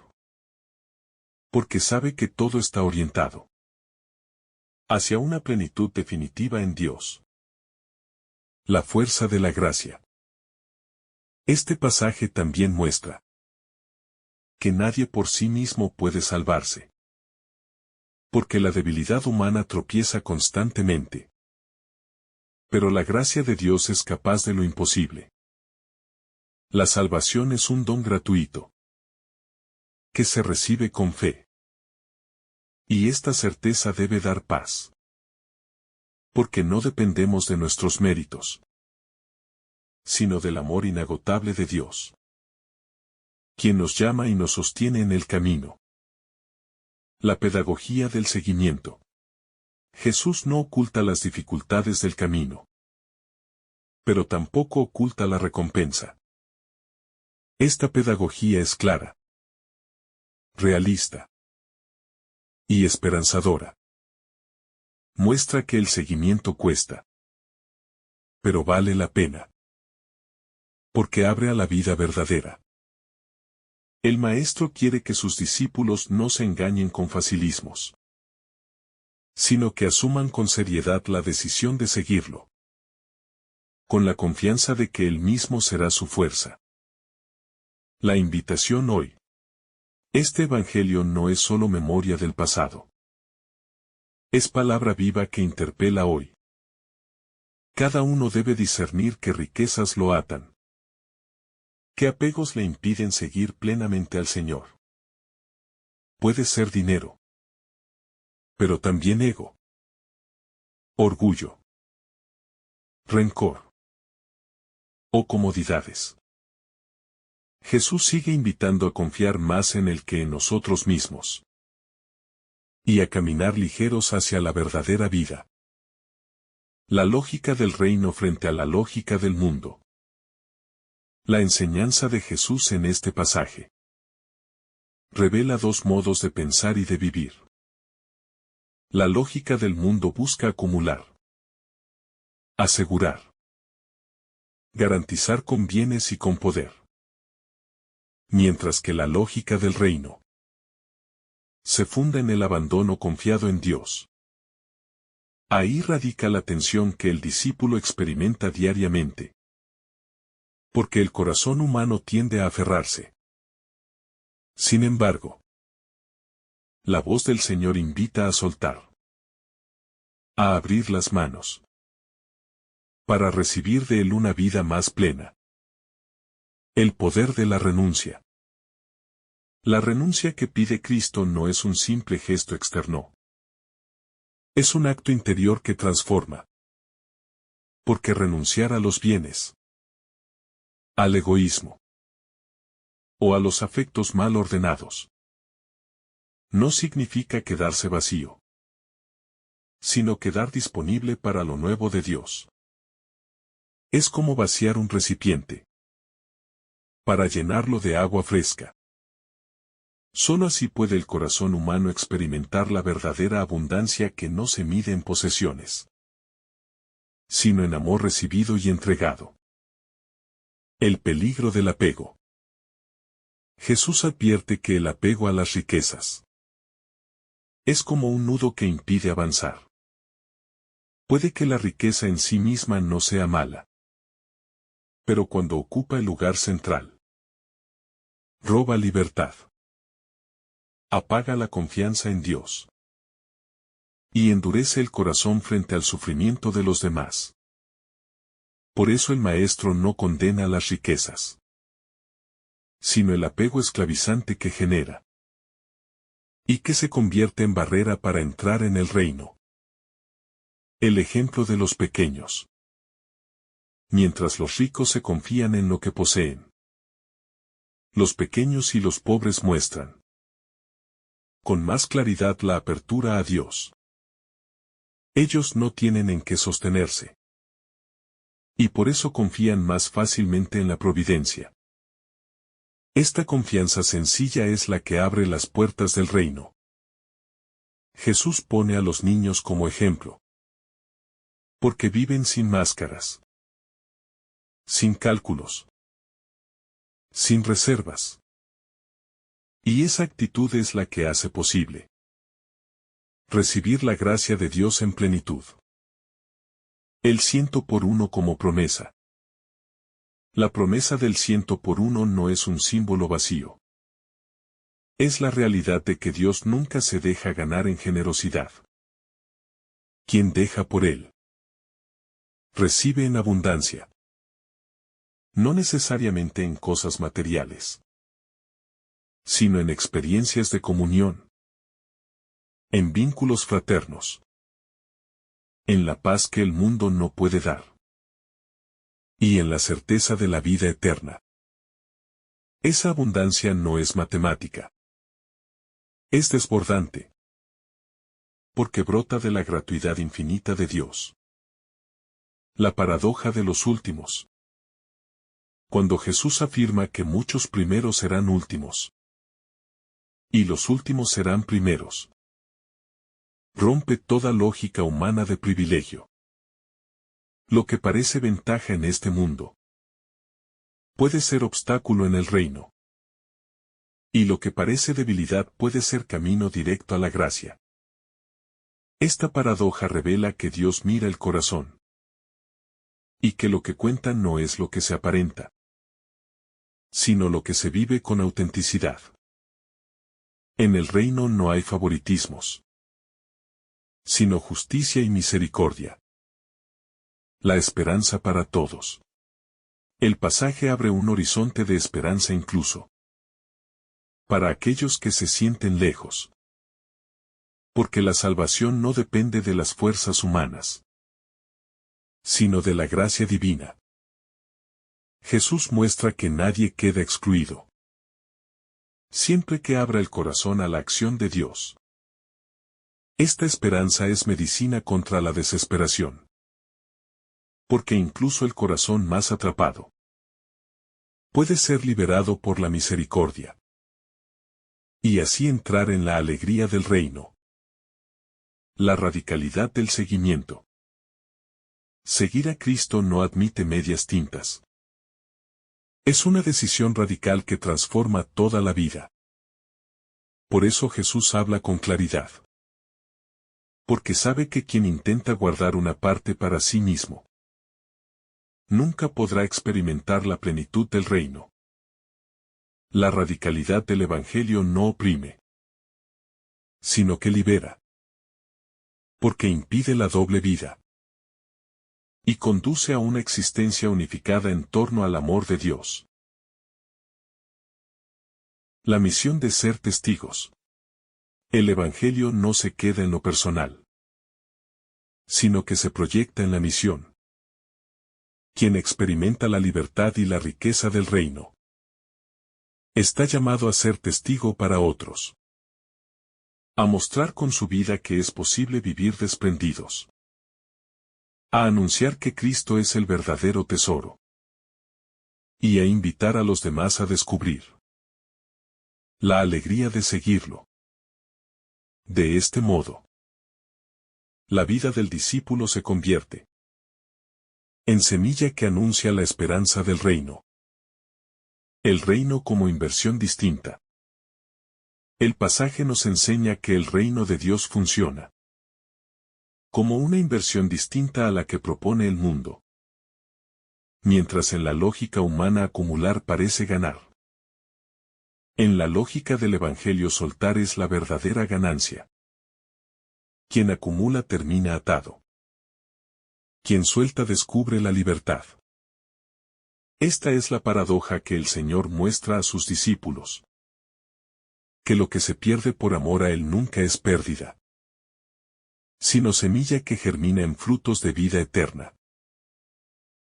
Porque sabe que todo está orientado hacia una plenitud definitiva en Dios. La fuerza de la gracia. Este pasaje también muestra que nadie por sí mismo puede salvarse. Porque la debilidad humana tropieza constantemente. Pero la gracia de Dios es capaz de lo imposible. La salvación es un don gratuito, que se recibe con fe. Y esta certeza debe dar paz. Porque no dependemos de nuestros méritos, sino del amor inagotable de Dios, quien nos llama y nos sostiene en el camino. La pedagogía del seguimiento. Jesús no oculta las dificultades del camino, pero tampoco oculta la recompensa. Esta pedagogía es clara, realista y esperanzadora. Muestra que el seguimiento cuesta, pero vale la pena, porque abre a la vida verdadera. El Maestro quiere que sus discípulos no se engañen con facilismos, sino que asuman con seriedad la decisión de seguirlo, con la confianza de que Él mismo será su fuerza. La invitación hoy. Este Evangelio no es solo memoria del pasado. Es palabra viva que interpela hoy. Cada uno debe discernir qué riquezas lo atan, qué apegos le impiden seguir plenamente al Señor. Puede ser dinero, pero también ego, orgullo, rencor o comodidades. Jesús sigue invitando a confiar más en Él que en nosotros mismos, y a caminar ligeros hacia la verdadera vida. La lógica del reino frente a la lógica del mundo. La enseñanza de Jesús en este pasaje revela dos modos de pensar y de vivir. La lógica del mundo busca acumular, asegurar, garantizar con bienes y con poder. Mientras que la lógica del reino se funda en el abandono confiado en Dios. Ahí radica la tensión que el discípulo experimenta diariamente. Porque el corazón humano tiende a aferrarse. Sin embargo, la voz del Señor invita a soltar, a abrir las manos, para recibir de Él una vida más plena. El poder de la renuncia. La renuncia que pide Cristo no es un simple gesto externo. Es un acto interior que transforma. Porque renunciar a los bienes, al egoísmo o a los afectos mal ordenados no significa quedarse vacío, sino quedar disponible para lo nuevo de Dios. Es como vaciar un recipiente para llenarlo de agua fresca. Solo así puede el corazón humano experimentar la verdadera abundancia que no se mide en posesiones, sino en amor recibido y entregado. El peligro del apego. Jesús advierte que el apego a las riquezas es como un nudo que impide avanzar. Puede que la riqueza en sí misma no sea mala, pero cuando ocupa el lugar central, roba libertad, apaga la confianza en Dios y endurece el corazón frente al sufrimiento de los demás. Por eso el Maestro no condena las riquezas, sino el apego esclavizante que genera y que se convierte en barrera para entrar en el reino. El ejemplo de los pequeños. Mientras los ricos se confían en lo que poseen, los pequeños y los pobres muestran con más claridad la apertura a Dios. Ellos no tienen en qué sostenerse, y por eso confían más fácilmente en la providencia. Esta confianza sencilla es la que abre las puertas del reino. Jesús pone a los niños como ejemplo, porque viven sin máscaras, sin cálculos, sin reservas. Y esa actitud es la que hace posible recibir la gracia de Dios en plenitud. El 100 por 1 como promesa. La promesa del 100 por 1 no es un símbolo vacío. Es la realidad de que Dios nunca se deja ganar en generosidad. Quien deja por Él, recibe en abundancia. No necesariamente en cosas materiales, sino en experiencias de comunión, en vínculos fraternos, en la paz que el mundo no puede dar, y en la certeza de la vida eterna. Esa abundancia no es matemática. Es desbordante, porque brota de la gratuidad infinita de Dios. La paradoja de los últimos. Cuando Jesús afirma que muchos primeros serán últimos, y los últimos serán primeros, rompe toda lógica humana de privilegio. Lo que parece ventaja en este mundo puede ser obstáculo en el reino. Y lo que parece debilidad puede ser camino directo a la gracia. Esta paradoja revela que Dios mira el corazón, y que lo que cuenta no es lo que se aparenta, sino lo que se vive con autenticidad. En el reino no hay favoritismos, sino justicia y misericordia. La esperanza para todos. El pasaje abre un horizonte de esperanza incluso para aquellos que se sienten lejos. Porque la salvación no depende de las fuerzas humanas, sino de la gracia divina. Jesús muestra que nadie queda excluido, siempre que abra el corazón a la acción de Dios. Esta esperanza es medicina contra la desesperación. Porque incluso el corazón más atrapado puede ser liberado por la misericordia. Y así entrar en la alegría del reino. La radicalidad del seguimiento. Seguir a Cristo no admite medias tintas. Es una decisión radical que transforma toda la vida. Por eso Jesús habla con claridad. Porque sabe que quien intenta guardar una parte para sí mismo, nunca podrá experimentar la plenitud del reino. La radicalidad del Evangelio no oprime, sino que libera. Porque impide la doble vida. Y conduce a una existencia unificada en torno al amor de Dios. La misión de ser testigos. El Evangelio no se queda en lo personal, sino que se proyecta en la misión. Quien experimenta la libertad y la riqueza del reino está llamado a ser testigo para otros, a mostrar con su vida que es posible vivir desprendidos, a anunciar que Cristo es el verdadero tesoro, y a invitar a los demás a descubrir la alegría de seguirlo. De este modo, la vida del discípulo se convierte en semilla que anuncia la esperanza del reino. El reino como inversión distinta. El pasaje nos enseña que el reino de Dios funciona como una inversión distinta a la que propone el mundo. Mientras en la lógica humana acumular parece ganar, en la lógica del Evangelio soltar es la verdadera ganancia. Quien acumula termina atado. Quien suelta descubre la libertad. Esta es la paradoja que el Señor muestra a sus discípulos. Que lo que se pierde por amor a Él nunca es pérdida, sino semilla que germina en frutos de vida eterna.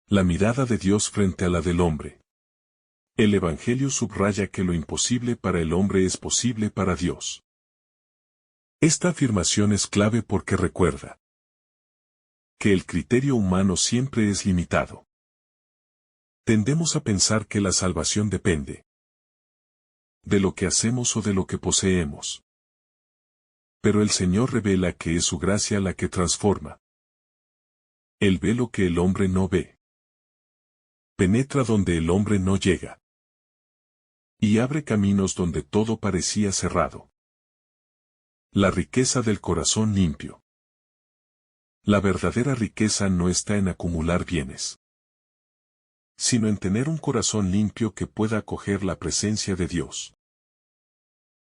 La mirada de Dios frente a la del hombre. El Evangelio subraya que lo imposible para el hombre es posible para Dios. Esta afirmación es clave porque recuerda que el criterio humano siempre es limitado. Tendemos a pensar que la salvación depende de lo que hacemos o de lo que poseemos. Pero el Señor revela que es su gracia la que transforma. Él ve lo que el hombre no ve. Penetra donde el hombre no llega. Y abre caminos donde todo parecía cerrado. La riqueza del corazón limpio. La verdadera riqueza no está en acumular bienes, sino en tener un corazón limpio que pueda acoger la presencia de Dios.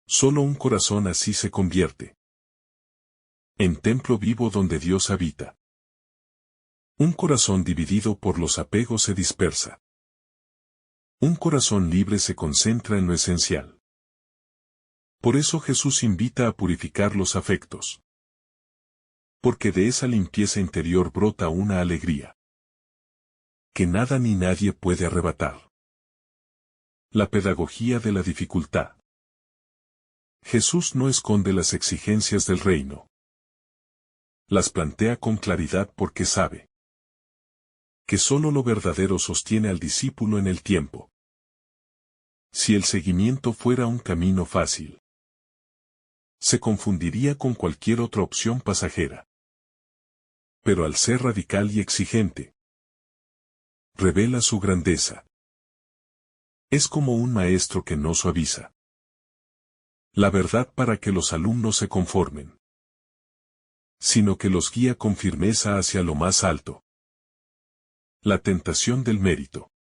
Solo un corazón así se convierte en templo vivo donde Dios habita. Un corazón dividido por los apegos se dispersa. Un corazón libre se concentra en lo esencial. Por eso Jesús invita a purificar los afectos. Porque de esa limpieza interior brota una alegría que nada ni nadie puede arrebatar. La pedagogía de la dificultad. Jesús no esconde las exigencias del reino. Las plantea con claridad porque sabe que solo lo verdadero sostiene al discípulo en el tiempo. Si el seguimiento fuera un camino fácil, se confundiría con cualquier otra opción pasajera. Pero al ser radical y exigente, revela su grandeza. Es como un maestro que no suaviza la verdad para que los alumnos se conformen, sino que los guía con firmeza hacia lo más alto. La tentación del mérito.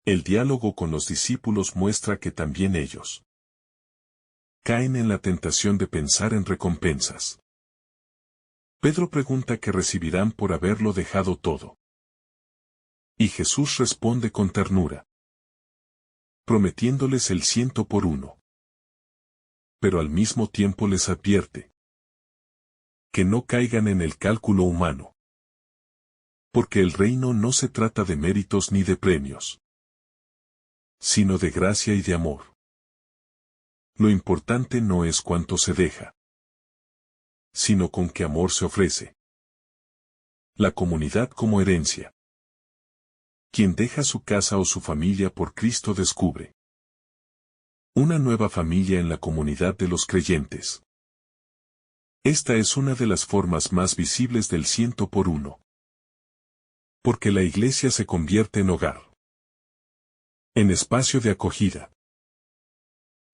El diálogo con los discípulos muestra que también ellos caen en la tentación de pensar en recompensas. Pedro pregunta qué recibirán por haberlo dejado todo. Y Jesús responde con ternura, prometiéndoles el 100 por 1. Pero al mismo tiempo les advierte que no caigan en el cálculo humano. Porque el reino no se trata de méritos ni de premios, sino de gracia y de amor. Lo importante no es cuánto se deja, sino con qué amor se ofrece. La comunidad como herencia. Quien deja su casa o su familia por Cristo descubre una nueva familia en la comunidad de los creyentes. Esta es una de las formas más visibles del 100 por 1. Porque la iglesia se convierte en hogar, en espacio de acogida,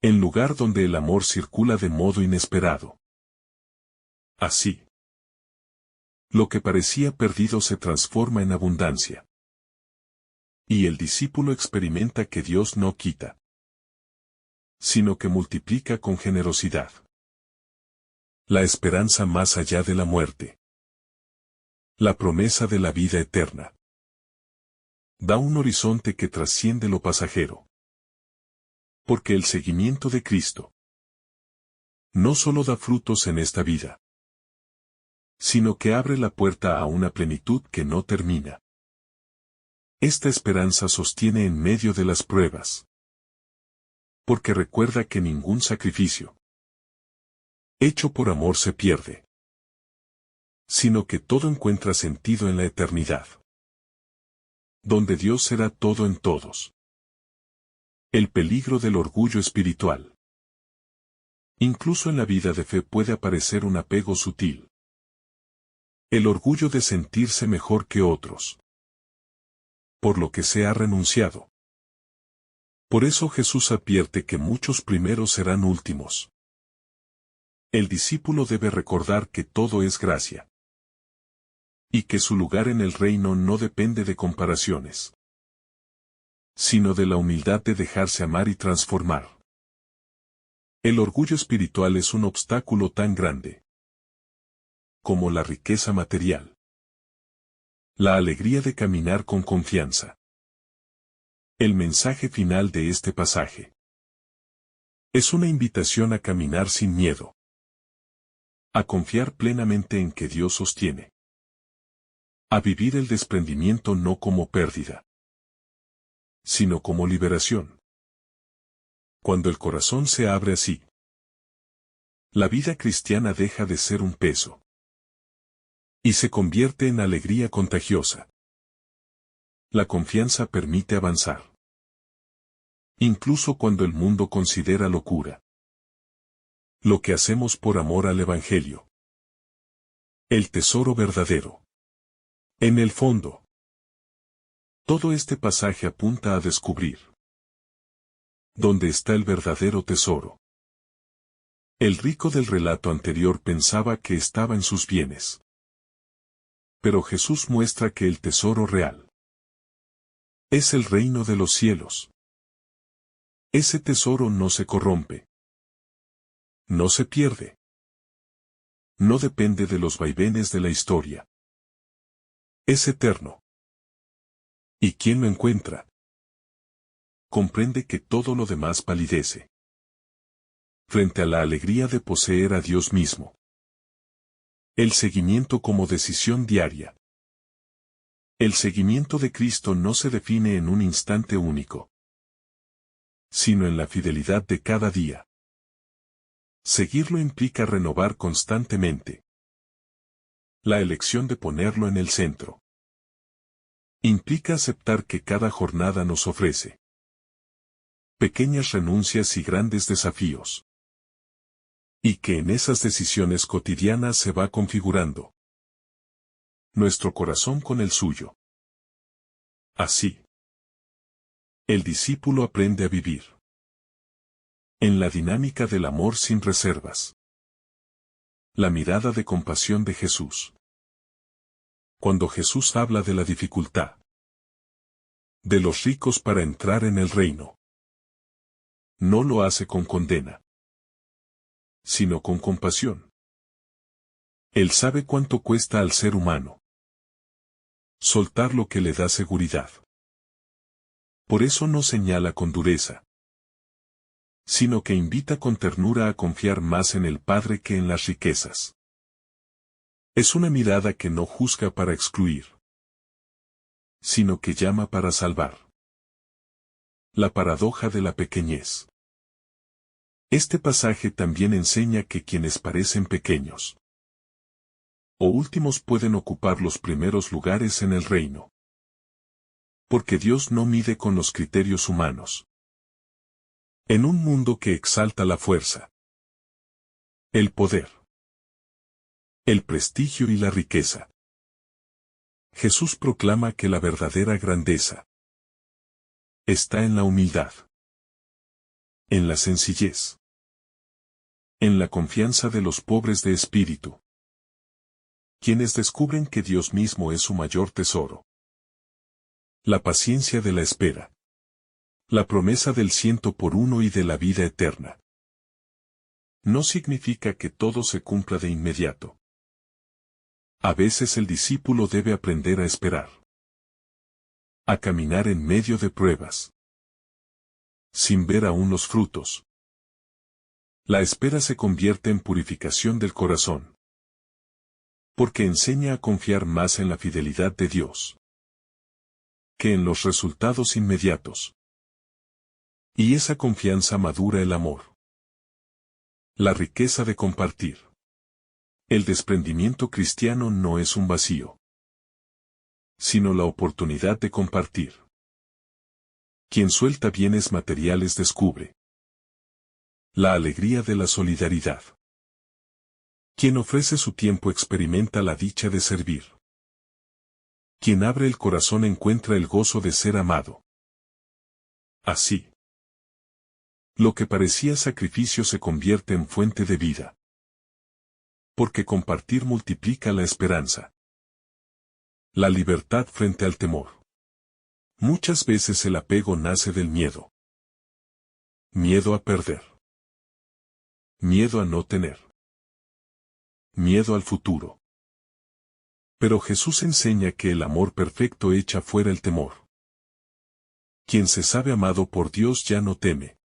en lugar donde el amor circula de modo inesperado. Así, lo que parecía perdido se transforma en abundancia. Y el discípulo experimenta que Dios no quita, sino que multiplica con generosidad. La esperanza más allá de la muerte. La promesa de la vida eterna. Da un horizonte que trasciende lo pasajero. Porque el seguimiento de Cristo no solo da frutos en esta vida, sino que abre la puerta a una plenitud que no termina. Esta esperanza sostiene en medio de las pruebas. Porque recuerda que ningún sacrificio hecho por amor se pierde, sino que todo encuentra sentido en la eternidad, donde Dios será todo en todos. El peligro del orgullo espiritual. Incluso en la vida de fe puede aparecer un apego sutil. El orgullo de sentirse mejor que otros, por lo que se ha renunciado. Por eso Jesús advierte que muchos primeros serán últimos. El discípulo debe recordar que todo es gracia, y que su lugar en el reino no depende de comparaciones, sino de la humildad de dejarse amar y transformar. El orgullo espiritual es un obstáculo tan grande como la riqueza material. La alegría de caminar con confianza. El mensaje final de este pasaje es una invitación a caminar sin miedo, a confiar plenamente en que Dios sostiene, a vivir el desprendimiento no como pérdida, sino como liberación. Cuando el corazón se abre así, la vida cristiana deja de ser un peso y se convierte en alegría contagiosa. La confianza permite avanzar, incluso cuando el mundo considera locura lo que hacemos por amor al Evangelio. El tesoro verdadero. En el fondo, todo este pasaje apunta a descubrir dónde está el verdadero tesoro. El rico del relato anterior pensaba que estaba en sus bienes. Pero Jesús muestra que el tesoro real es el reino de los cielos. Ese tesoro no se corrompe, no se pierde, no depende de los vaivenes de la historia. Es eterno. ¿Y quién lo encuentra? Comprende que todo lo demás palidece frente a la alegría de poseer a Dios mismo. El seguimiento como decisión diaria. El seguimiento de Cristo no se define en un instante único, sino en la fidelidad de cada día. Seguirlo implica renovar constantemente la elección de ponerlo en el centro. Implica aceptar que cada jornada nos ofrece pequeñas renuncias y grandes desafíos. Y que en esas decisiones cotidianas se va configurando nuestro corazón con el suyo. Así, el discípulo aprende a vivir en la dinámica del amor sin reservas. La mirada de compasión de Jesús. Cuando Jesús habla de la dificultad de los ricos para entrar en el reino, no lo hace con condena, sino con compasión. Él sabe cuánto cuesta al ser humano soltar lo que le da seguridad. Por eso no señala con dureza, sino que invita con ternura a confiar más en el Padre que en las riquezas. Es una mirada que no juzga para excluir, sino que llama para salvar. La paradoja de la pequeñez. Este pasaje también enseña que quienes parecen pequeños o últimos pueden ocupar los primeros lugares en el reino. Porque Dios no mide con los criterios humanos. En un mundo que exalta la fuerza, el poder, el prestigio y la riqueza, Jesús proclama que la verdadera grandeza está en la humildad, en la sencillez, en la confianza de los pobres de espíritu, quienes descubren que Dios mismo es su mayor tesoro. La paciencia de la espera. La promesa del 100 por 1 y de la vida eterna. No significa que todo se cumpla de inmediato. A veces el discípulo debe aprender a esperar, a caminar en medio de pruebas, sin ver aún los frutos. La espera se convierte en purificación del corazón, porque enseña a confiar más en la fidelidad de Dios que en los resultados inmediatos. Y esa confianza madura el amor. La riqueza de compartir. El desprendimiento cristiano no es un vacío, sino la oportunidad de compartir. Quien suelta bienes materiales descubre la alegría de la solidaridad. Quien ofrece su tiempo experimenta la dicha de servir. Quien abre el corazón encuentra el gozo de ser amado. Así, lo que parecía sacrificio se convierte en fuente de vida. Porque compartir multiplica la esperanza. La libertad frente al temor. Muchas veces el apego nace del miedo. Miedo a perder. Miedo a no tener. Miedo al futuro. Pero Jesús enseña que el amor perfecto echa fuera el temor. Quien se sabe amado por Dios ya no teme,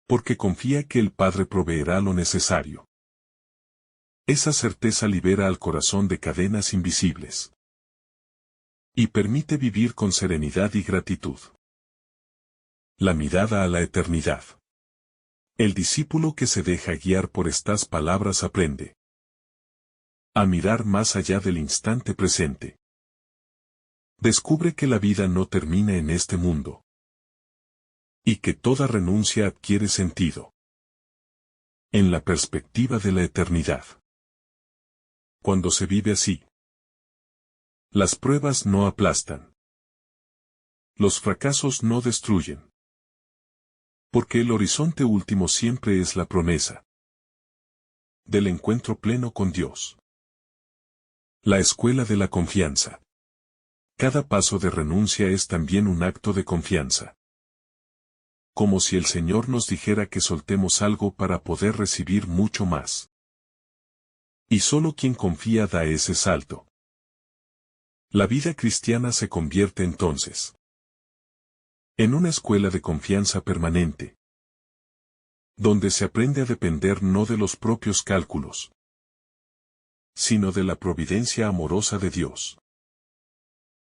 porque confía que el Padre proveerá lo necesario. Esa certeza libera al corazón de cadenas invisibles y permite vivir con serenidad y gratitud. La mirada a la eternidad. El discípulo que se deja guiar por estas palabras aprende a mirar más allá del instante presente. Descubre que la vida no termina en este mundo y que toda renuncia adquiere sentido en la perspectiva de la eternidad. Cuando se vive así, las pruebas no aplastan. Los fracasos no destruyen. Porque el horizonte último siempre es la promesa del encuentro pleno con Dios. La escuela de la confianza. Cada paso de renuncia es también un acto de confianza. Como si el Señor nos dijera que soltemos algo para poder recibir mucho más. Y solo quien confía da ese salto. La vida cristiana se convierte entonces en una escuela de confianza permanente, donde se aprende a depender no de los propios cálculos, sino de la providencia amorosa de Dios.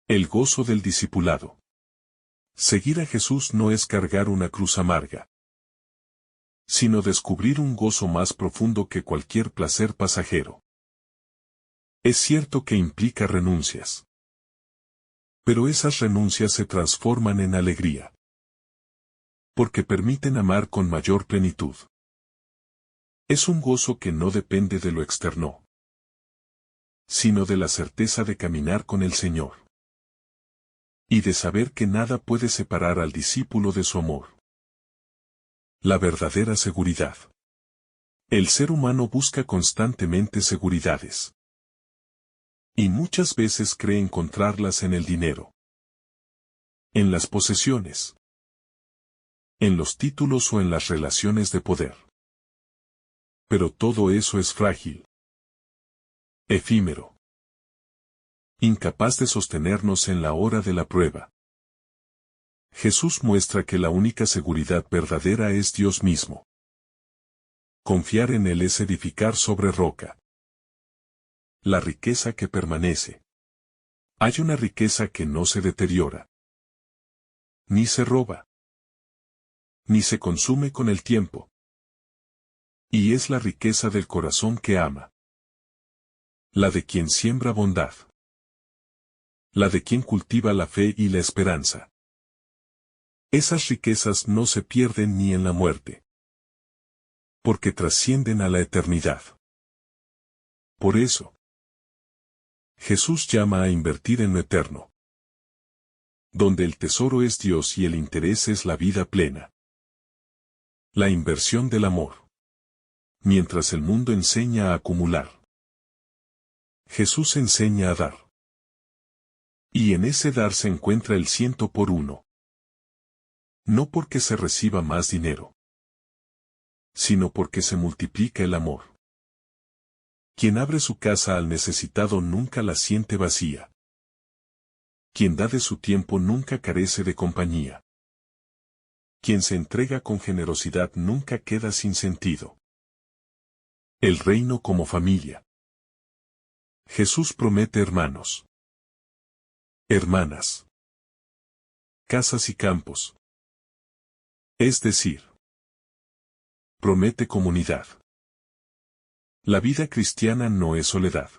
El gozo del discipulado. Seguir a Jesús no es cargar una cruz amarga, sino descubrir un gozo más profundo que cualquier placer pasajero. Es cierto que implica renuncias, pero esas renuncias se transforman en alegría, porque permiten amar con mayor plenitud. Es un gozo que no depende de lo externo, sino de la certeza de caminar con el Señor, y de saber que nada puede separar al discípulo de su amor. La verdadera seguridad. El ser humano busca constantemente seguridades, y muchas veces cree encontrarlas en el dinero, en las posesiones, en los títulos o en las relaciones de poder. Pero todo eso es frágil, efímero, incapaz de sostenernos en la hora de la prueba. Jesús muestra que la única seguridad verdadera es Dios mismo. Confiar en Él es edificar sobre roca. La riqueza que permanece. Hay una riqueza que no se deteriora, ni se roba, ni se consume con el tiempo. Y es la riqueza del corazón que ama. La de quien siembra bondad. La de quien cultiva la fe y la esperanza. Esas riquezas no se pierden ni en la muerte, porque trascienden a la eternidad. Por eso, Jesús llama a invertir en lo eterno, donde el tesoro es Dios y el interés es la vida plena. La inversión del amor. Mientras el mundo enseña a acumular, Jesús enseña a dar. Y en ese dar se encuentra el 100 por 1. No porque se reciba más dinero, sino porque se multiplica el amor. Quien abre su casa al necesitado nunca la siente vacía. Quien da de su tiempo nunca carece de compañía. Quien se entrega con generosidad nunca queda sin sentido. El reino como familia. Jesús promete hermanos, hermanas, casas y campos. Es decir, promete comunidad. La vida cristiana no es soledad,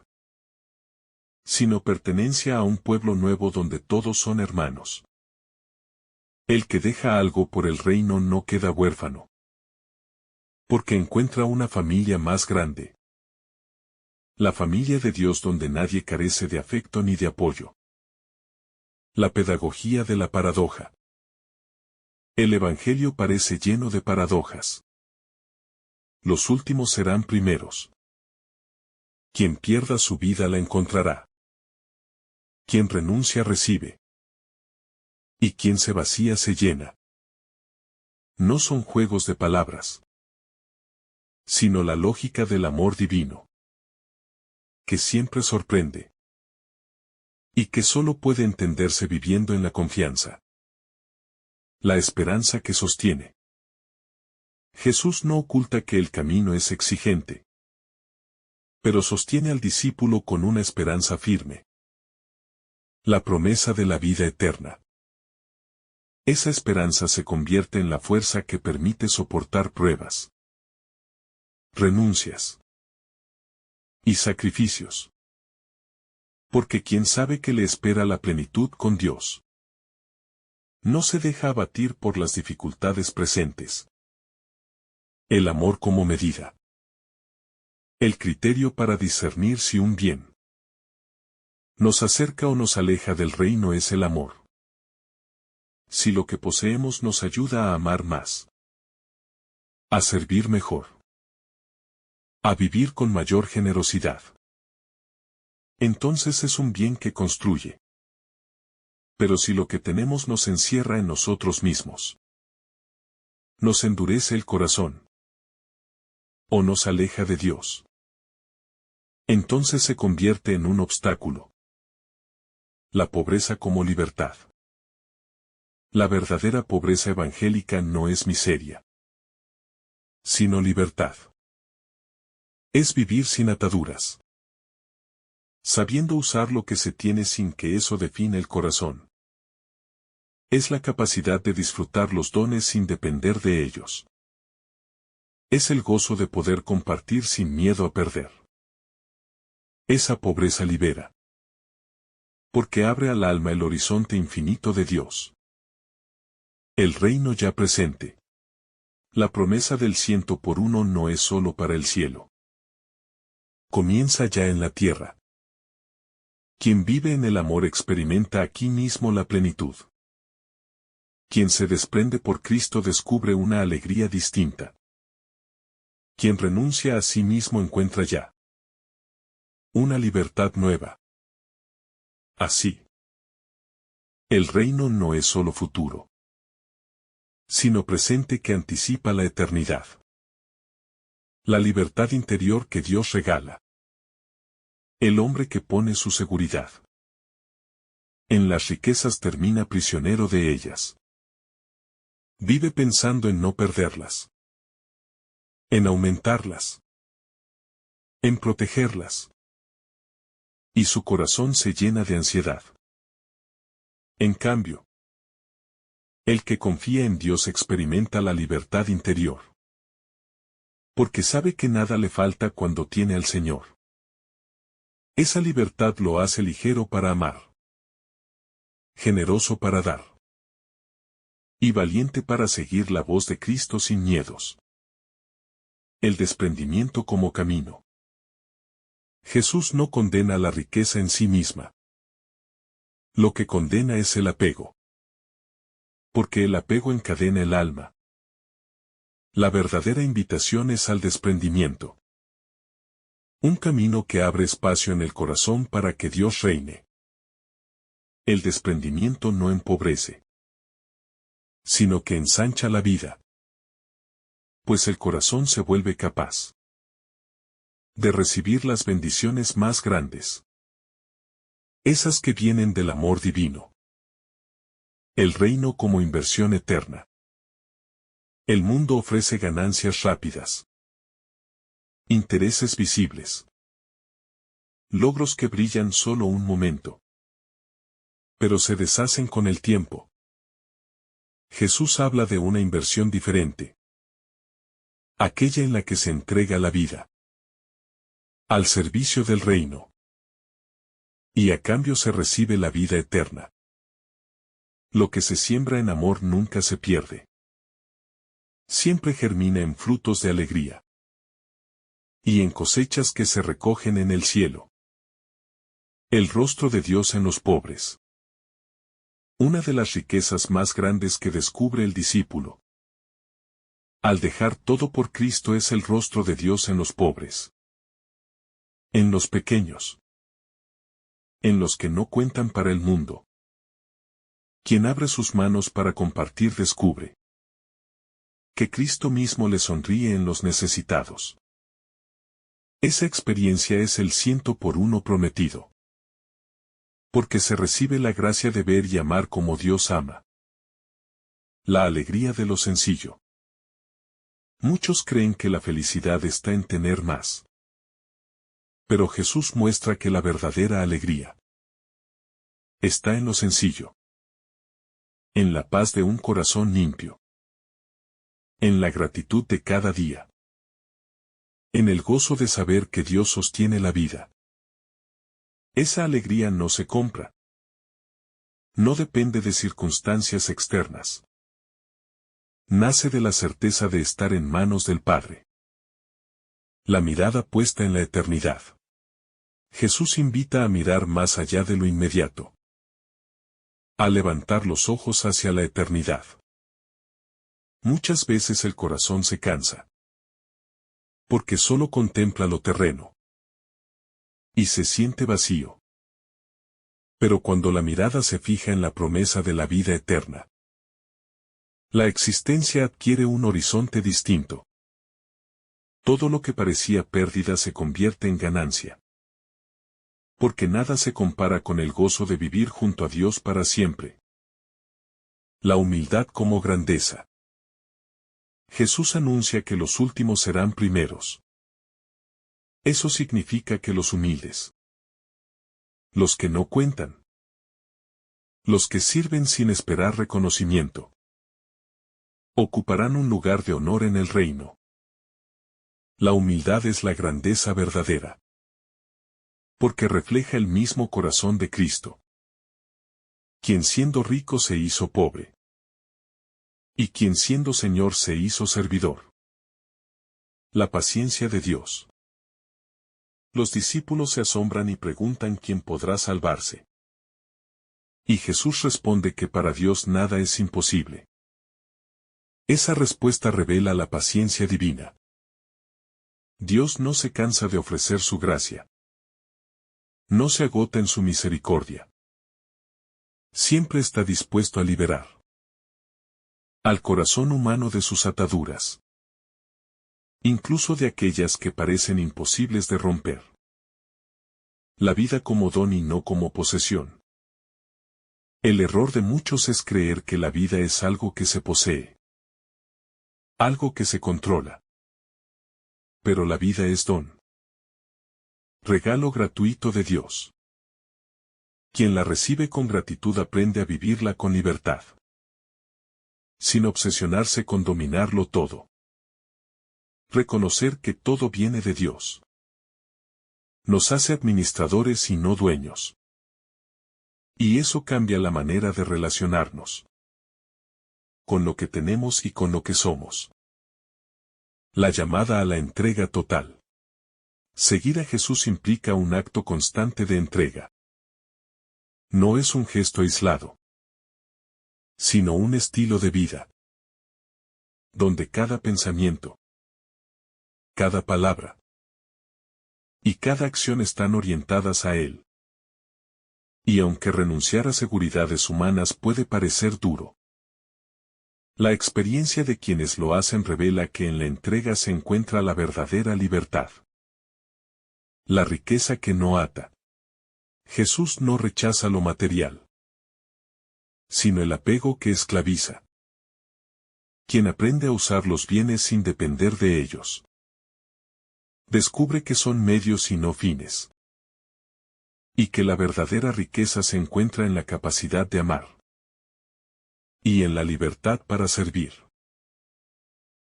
sino pertenencia a un pueblo nuevo donde todos son hermanos. El que deja algo por el reino no queda huérfano, porque encuentra una familia más grande. La familia de Dios donde nadie carece de afecto ni de apoyo. La pedagogía de la paradoja. El Evangelio parece lleno de paradojas. Los últimos serán primeros. Quien pierda su vida la encontrará. Quien renuncia recibe. Y quien se vacía se llena. No son juegos de palabras, sino la lógica del amor divino, que siempre sorprende, y que solo puede entenderse viviendo en la confianza. La esperanza que sostiene. Jesús no oculta que el camino es exigente, pero sostiene al discípulo con una esperanza firme. La promesa de la vida eterna. Esa esperanza se convierte en la fuerza que permite soportar pruebas, renuncias y sacrificios. Porque quien sabe que le espera la plenitud con Dios, no se deja abatir por las dificultades presentes. El amor como medida. El criterio para discernir si un bien nos acerca o nos aleja del reino es el amor. Si lo que poseemos nos ayuda a amar más, a servir mejor, a vivir con mayor generosidad, entonces es un bien que construye. Pero si lo que tenemos nos encierra en nosotros mismos, nos endurece el corazón, o nos aleja de Dios, entonces se convierte en un obstáculo. La pobreza como libertad. La verdadera pobreza evangélica no es miseria, sino libertad. Es vivir sin ataduras, sabiendo usar lo que se tiene sin que eso define el corazón. Es la capacidad de disfrutar los dones sin depender de ellos. Es el gozo de poder compartir sin miedo a perder. Esa pobreza libera, porque abre al alma el horizonte infinito de Dios. El reino ya presente. La promesa del 100 por 1 no es solo para el cielo. Comienza ya en la tierra. Quien vive en el amor experimenta aquí mismo la plenitud. Quien se desprende por Cristo descubre una alegría distinta. Quien renuncia a sí mismo encuentra ya una libertad nueva. Así, el reino no es solo futuro, sino presente que anticipa la eternidad. La libertad interior que Dios regala. El hombre que pone su seguridad en las riquezas termina prisionero de ellas. Vive pensando en no perderlas, en aumentarlas, en protegerlas. Y su corazón se llena de ansiedad. En cambio, el que confía en Dios experimenta la libertad interior, porque sabe que nada le falta cuando tiene al Señor. Esa libertad lo hace ligero para amar, generoso para dar, y valiente para seguir la voz de Cristo sin miedos. El desprendimiento como camino. Jesús no condena la riqueza en sí misma. Lo que condena es el apego, porque el apego encadena el alma. La verdadera invitación es al desprendimiento. Un camino que abre espacio en el corazón para que Dios reine. El desprendimiento no empobrece, sino que ensancha la vida. Pues el corazón se vuelve capaz de recibir las bendiciones más grandes. Esas que vienen del amor divino. El reino como inversión eterna. El mundo ofrece ganancias rápidas, intereses visibles, logros que brillan solo un momento, pero se deshacen con el tiempo. Jesús habla de una inversión diferente, aquella en la que se entrega la vida al servicio del reino, y a cambio se recibe la vida eterna. Lo que se siembra en amor nunca se pierde. Siempre germina en frutos de alegría y en cosechas que se recogen en el cielo. El rostro de Dios en los pobres. Una de las riquezas más grandes que descubre el discípulo al dejar todo por Cristo es el rostro de Dios en los pobres, en los pequeños, en los que no cuentan para el mundo. Quien abre sus manos para compartir descubre que Cristo mismo le sonríe en los necesitados. Esa experiencia es el 100 por 1 prometido. Porque se recibe la gracia de ver y amar como Dios ama. La alegría de lo sencillo. Muchos creen que la felicidad está en tener más. Pero Jesús muestra que la verdadera alegría está en lo sencillo. En la paz de un corazón limpio. En la gratitud de cada día. En el gozo de saber que Dios sostiene la vida. Esa alegría no se compra. No depende de circunstancias externas. Nace de la certeza de estar en manos del Padre. La mirada puesta en la eternidad. Jesús invita a mirar más allá de lo inmediato. A levantar los ojos hacia la eternidad. Muchas veces el corazón se cansa. Porque solo contempla lo terreno. Y se siente vacío. Pero cuando la mirada se fija en la promesa de la vida eterna, la existencia adquiere un horizonte distinto. Todo lo que parecía pérdida se convierte en ganancia. Porque nada se compara con el gozo de vivir junto a Dios para siempre. La humildad como grandeza. Jesús anuncia que los últimos serán primeros. Eso significa que los humildes, los que no cuentan, los que sirven sin esperar reconocimiento, ocuparán un lugar de honor en el reino. La humildad es la grandeza verdadera. Porque refleja el mismo corazón de Cristo. Quien siendo rico se hizo pobre. Y quien siendo Señor se hizo servidor. La paciencia de Dios. Los discípulos se asombran y preguntan quién podrá salvarse. Y Jesús responde que para Dios nada es imposible. Esa respuesta revela la paciencia divina. Dios no se cansa de ofrecer su gracia. No se agota en su misericordia. Siempre está dispuesto a liberar al corazón humano de sus ataduras. Incluso de aquellas que parecen imposibles de romper. La vida como don y no como posesión. El error de muchos es creer que la vida es algo que se posee. Algo que se controla. Pero la vida es don. Regalo gratuito de Dios. Quien la recibe con gratitud aprende a vivirla con libertad. Sin obsesionarse con dominarlo todo. Reconocer que todo viene de Dios. Nos hace administradores y no dueños. Y eso cambia la manera de relacionarnos. Con lo que tenemos y con lo que somos. La llamada a la entrega total. Seguir a Jesús implica un acto constante de entrega. No es un gesto aislado, sino un estilo de vida. Donde cada pensamiento, cada palabra y cada acción están orientadas a Él. Y aunque renunciar a seguridades humanas puede parecer duro, la experiencia de quienes lo hacen revela que en la entrega se encuentra la verdadera libertad. La riqueza que no ata. Jesús no rechaza lo material, sino el apego que esclaviza. Quien aprende a usar los bienes sin depender de ellos. Descubre que son medios y no fines. Y que la verdadera riqueza se encuentra en la capacidad de amar. Y en la libertad para servir.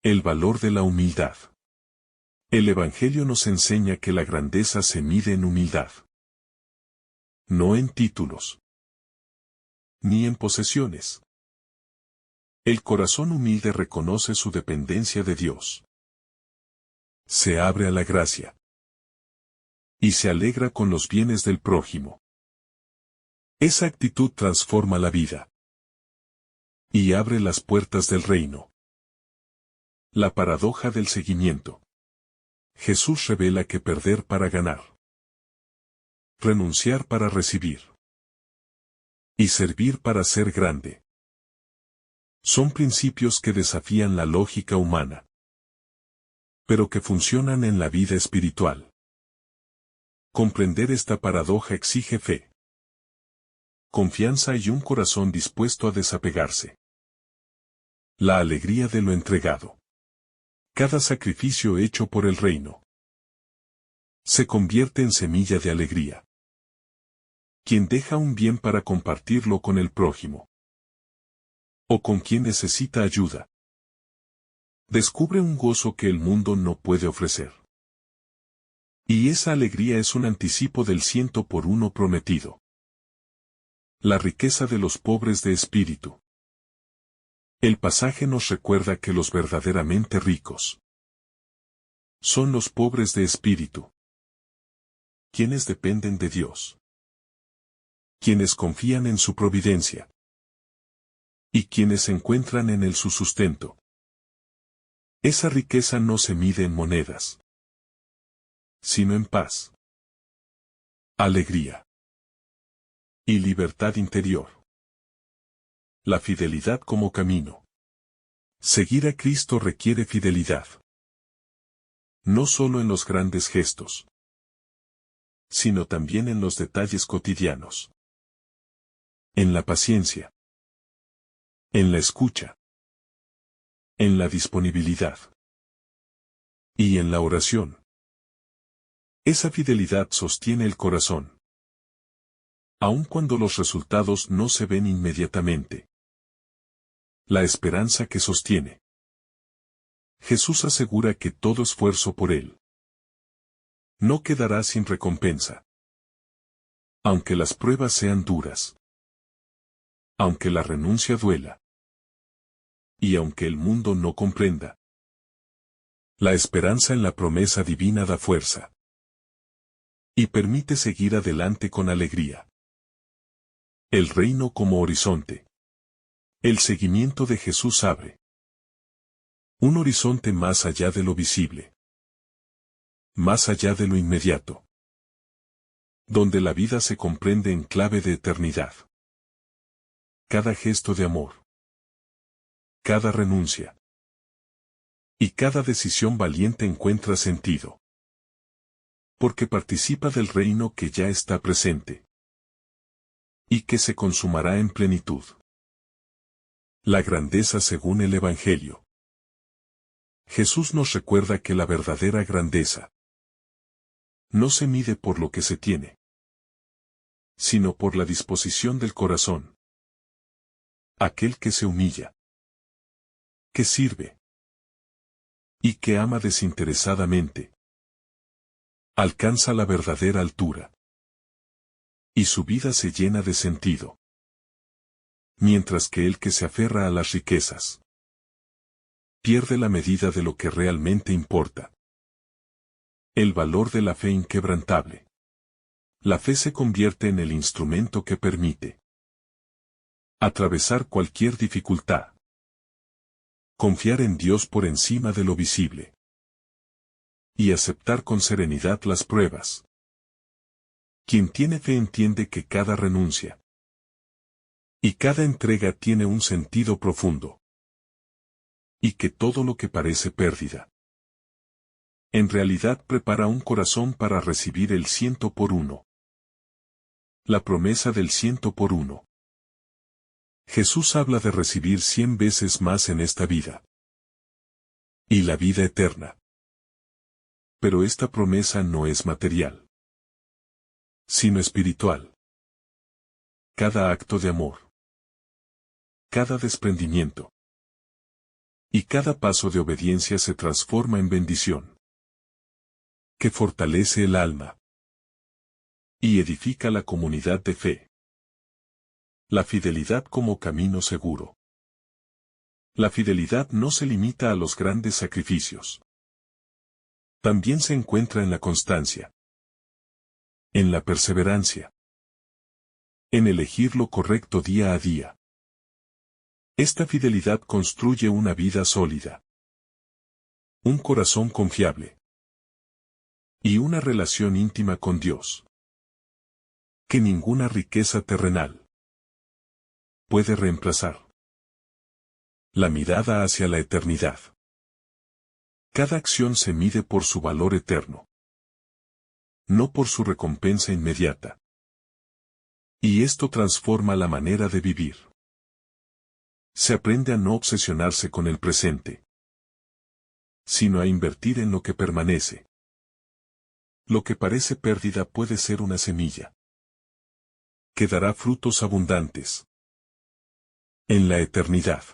El valor de la humildad. El Evangelio nos enseña que la grandeza se mide en humildad. No en títulos. Ni en posesiones. El corazón humilde reconoce su dependencia de Dios. Se abre a la gracia. Y se alegra con los bienes del prójimo. Esa actitud transforma la vida. Y abre las puertas del reino. La paradoja del seguimiento. Jesús revela que perder para ganar. Renunciar para recibir. Y servir para ser grande. Son principios que desafían la lógica humana. Pero que funcionan en la vida espiritual. Comprender esta paradoja exige fe. Confianza y un corazón dispuesto a desapegarse. La alegría de lo entregado. Cada sacrificio hecho por el reino se convierte en semilla de alegría. Quien deja un bien para compartirlo con el prójimo. O con quien necesita ayuda. Descubre un gozo que el mundo no puede ofrecer. Y esa alegría es un anticipo del 100 por 1 prometido. La riqueza de los pobres de espíritu. El pasaje nos recuerda que los verdaderamente ricos son los pobres de espíritu. Quienes dependen de Dios. Quienes confían en su providencia. Y quienes encuentran en él su sustento. Esa riqueza no se mide en monedas, sino en paz, alegría y libertad interior. La fidelidad como camino. Seguir a Cristo requiere fidelidad. No solo en los grandes gestos, sino también en los detalles cotidianos. En la paciencia. En la escucha. En la disponibilidad. Y en la oración. Esa fidelidad sostiene el corazón. Aun cuando los resultados no se ven inmediatamente. La esperanza que sostiene. Jesús asegura que todo esfuerzo por él no quedará sin recompensa. Aunque las pruebas sean duras. Aunque la renuncia duela. Y aunque el mundo no comprenda. La esperanza en la promesa divina da fuerza. Y permite seguir adelante con alegría. El reino como horizonte. El seguimiento de Jesús abre un horizonte más allá de lo visible. Más allá de lo inmediato. Donde la vida se comprende en clave de eternidad. Cada gesto de amor. Cada renuncia. Y cada decisión valiente encuentra sentido. Porque participa del reino que ya está presente. Y que se consumará en plenitud. La grandeza según el Evangelio. Jesús nos recuerda que la verdadera grandeza no se mide por lo que se tiene, sino por la disposición del corazón. Aquel que se humilla, que sirve y que ama desinteresadamente, alcanza la verdadera altura. Y su vida se llena de sentido. Mientras que el que se aferra a las riquezas pierde la medida de lo que realmente importa. El valor de la fe inquebrantable. La fe se convierte en el instrumento que permite atravesar cualquier dificultad. Confiar en Dios por encima de lo visible. Y aceptar con serenidad las pruebas. Quien tiene fe entiende que cada renuncia y cada entrega tiene un sentido profundo. Y que todo lo que parece pérdida, en realidad prepara un corazón para recibir el 100 por 1. La promesa del 100 por 1. Jesús habla de recibir 100 veces más en esta vida. y la vida eterna. Pero esta promesa no es material, sino espiritual. Cada acto de amor, cada desprendimiento y cada paso de obediencia se transforma en bendición, que fortalece el alma y edifica la comunidad de fe. La fidelidad como camino seguro. La fidelidad no se limita a los grandes sacrificios. También se encuentra en la constancia, en la perseverancia, en elegir lo correcto día a día. Esta fidelidad construye una vida sólida, un corazón confiable y una relación íntima con Dios, que ninguna riqueza terrenal puede reemplazar. La mirada hacia la eternidad. Cada acción se mide por su valor eterno, no por su recompensa inmediata. Y esto transforma la manera de vivir. Se aprende a no obsesionarse con el presente, sino a invertir en lo que permanece. Lo que parece pérdida puede ser una semilla que dará frutos abundantes en la eternidad.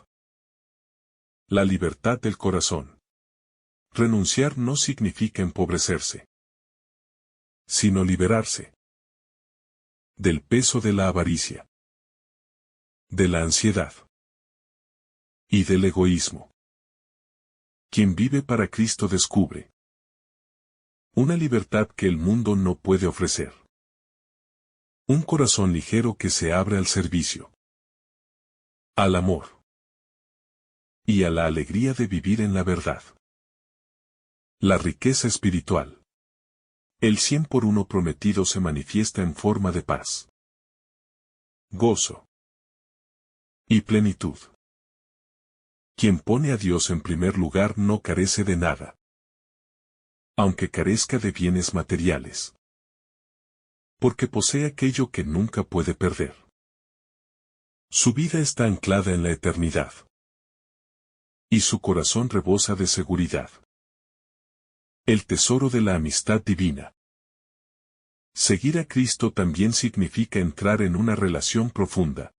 La libertad del corazón. Renunciar no significa empobrecerse, sino liberarse del peso de la avaricia, de la ansiedad y del egoísmo. Quien vive para Cristo descubre una libertad que el mundo no puede ofrecer. Un corazón ligero que se abre al servicio, al amor y a la alegría de vivir en la verdad. La riqueza espiritual. El 100 por 1 prometido se manifiesta en forma de paz, gozo y plenitud. Quien pone a Dios en primer lugar no carece de nada, aunque carezca de bienes materiales, porque posee aquello que nunca puede perder. Su vida está anclada en la eternidad, y su corazón rebosa de seguridad. El tesoro de la amistad divina. Seguir a Cristo también significa entrar en una relación profunda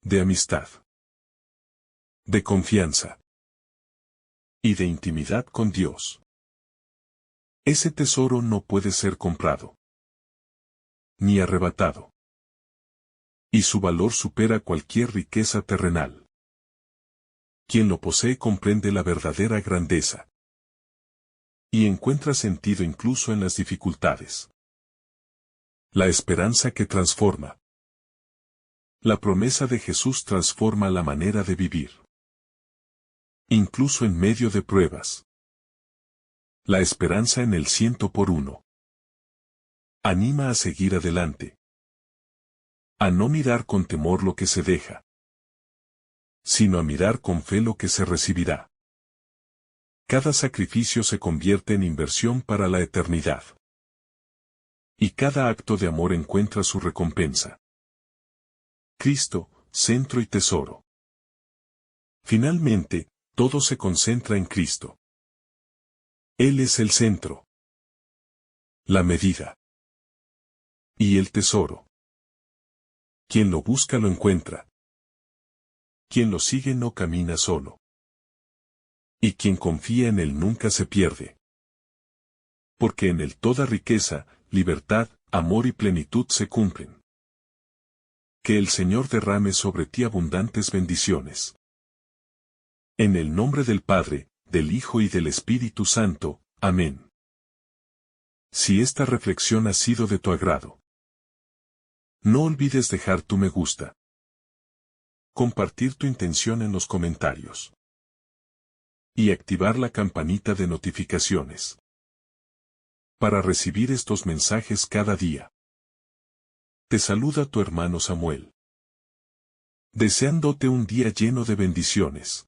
de amistad, de confianza y de intimidad con Dios. Ese tesoro no puede ser comprado ni arrebatado, y su valor supera cualquier riqueza terrenal. Quien lo posee comprende la verdadera grandeza y encuentra sentido incluso en las dificultades. La esperanza que transforma. La promesa de Jesús transforma la manera de vivir, incluso en medio de pruebas. La esperanza en el 100 por 1. Anima a seguir adelante, a no mirar con temor lo que se deja, sino a mirar con fe lo que se recibirá. Cada sacrificio se convierte en inversión para la eternidad. Y cada acto de amor encuentra su recompensa. Cristo, centro y tesoro. Finalmente, todo se concentra en Cristo. Él es el centro, la medida y el tesoro. Quien lo busca lo encuentra. Quien lo sigue no camina solo. Y quien confía en él nunca se pierde. Porque en él toda riqueza, libertad, amor y plenitud se cumplen. Que el Señor derrame sobre ti abundantes bendiciones. En el nombre del Padre, del Hijo y del Espíritu Santo. Amén. Si esta reflexión ha sido de tu agrado, no olvides dejar tu me gusta, compartir tu intención en los comentarios y activar la campanita de notificaciones para recibir estos mensajes cada día. Te saluda tu hermano Samuel, deseándote un día lleno de bendiciones.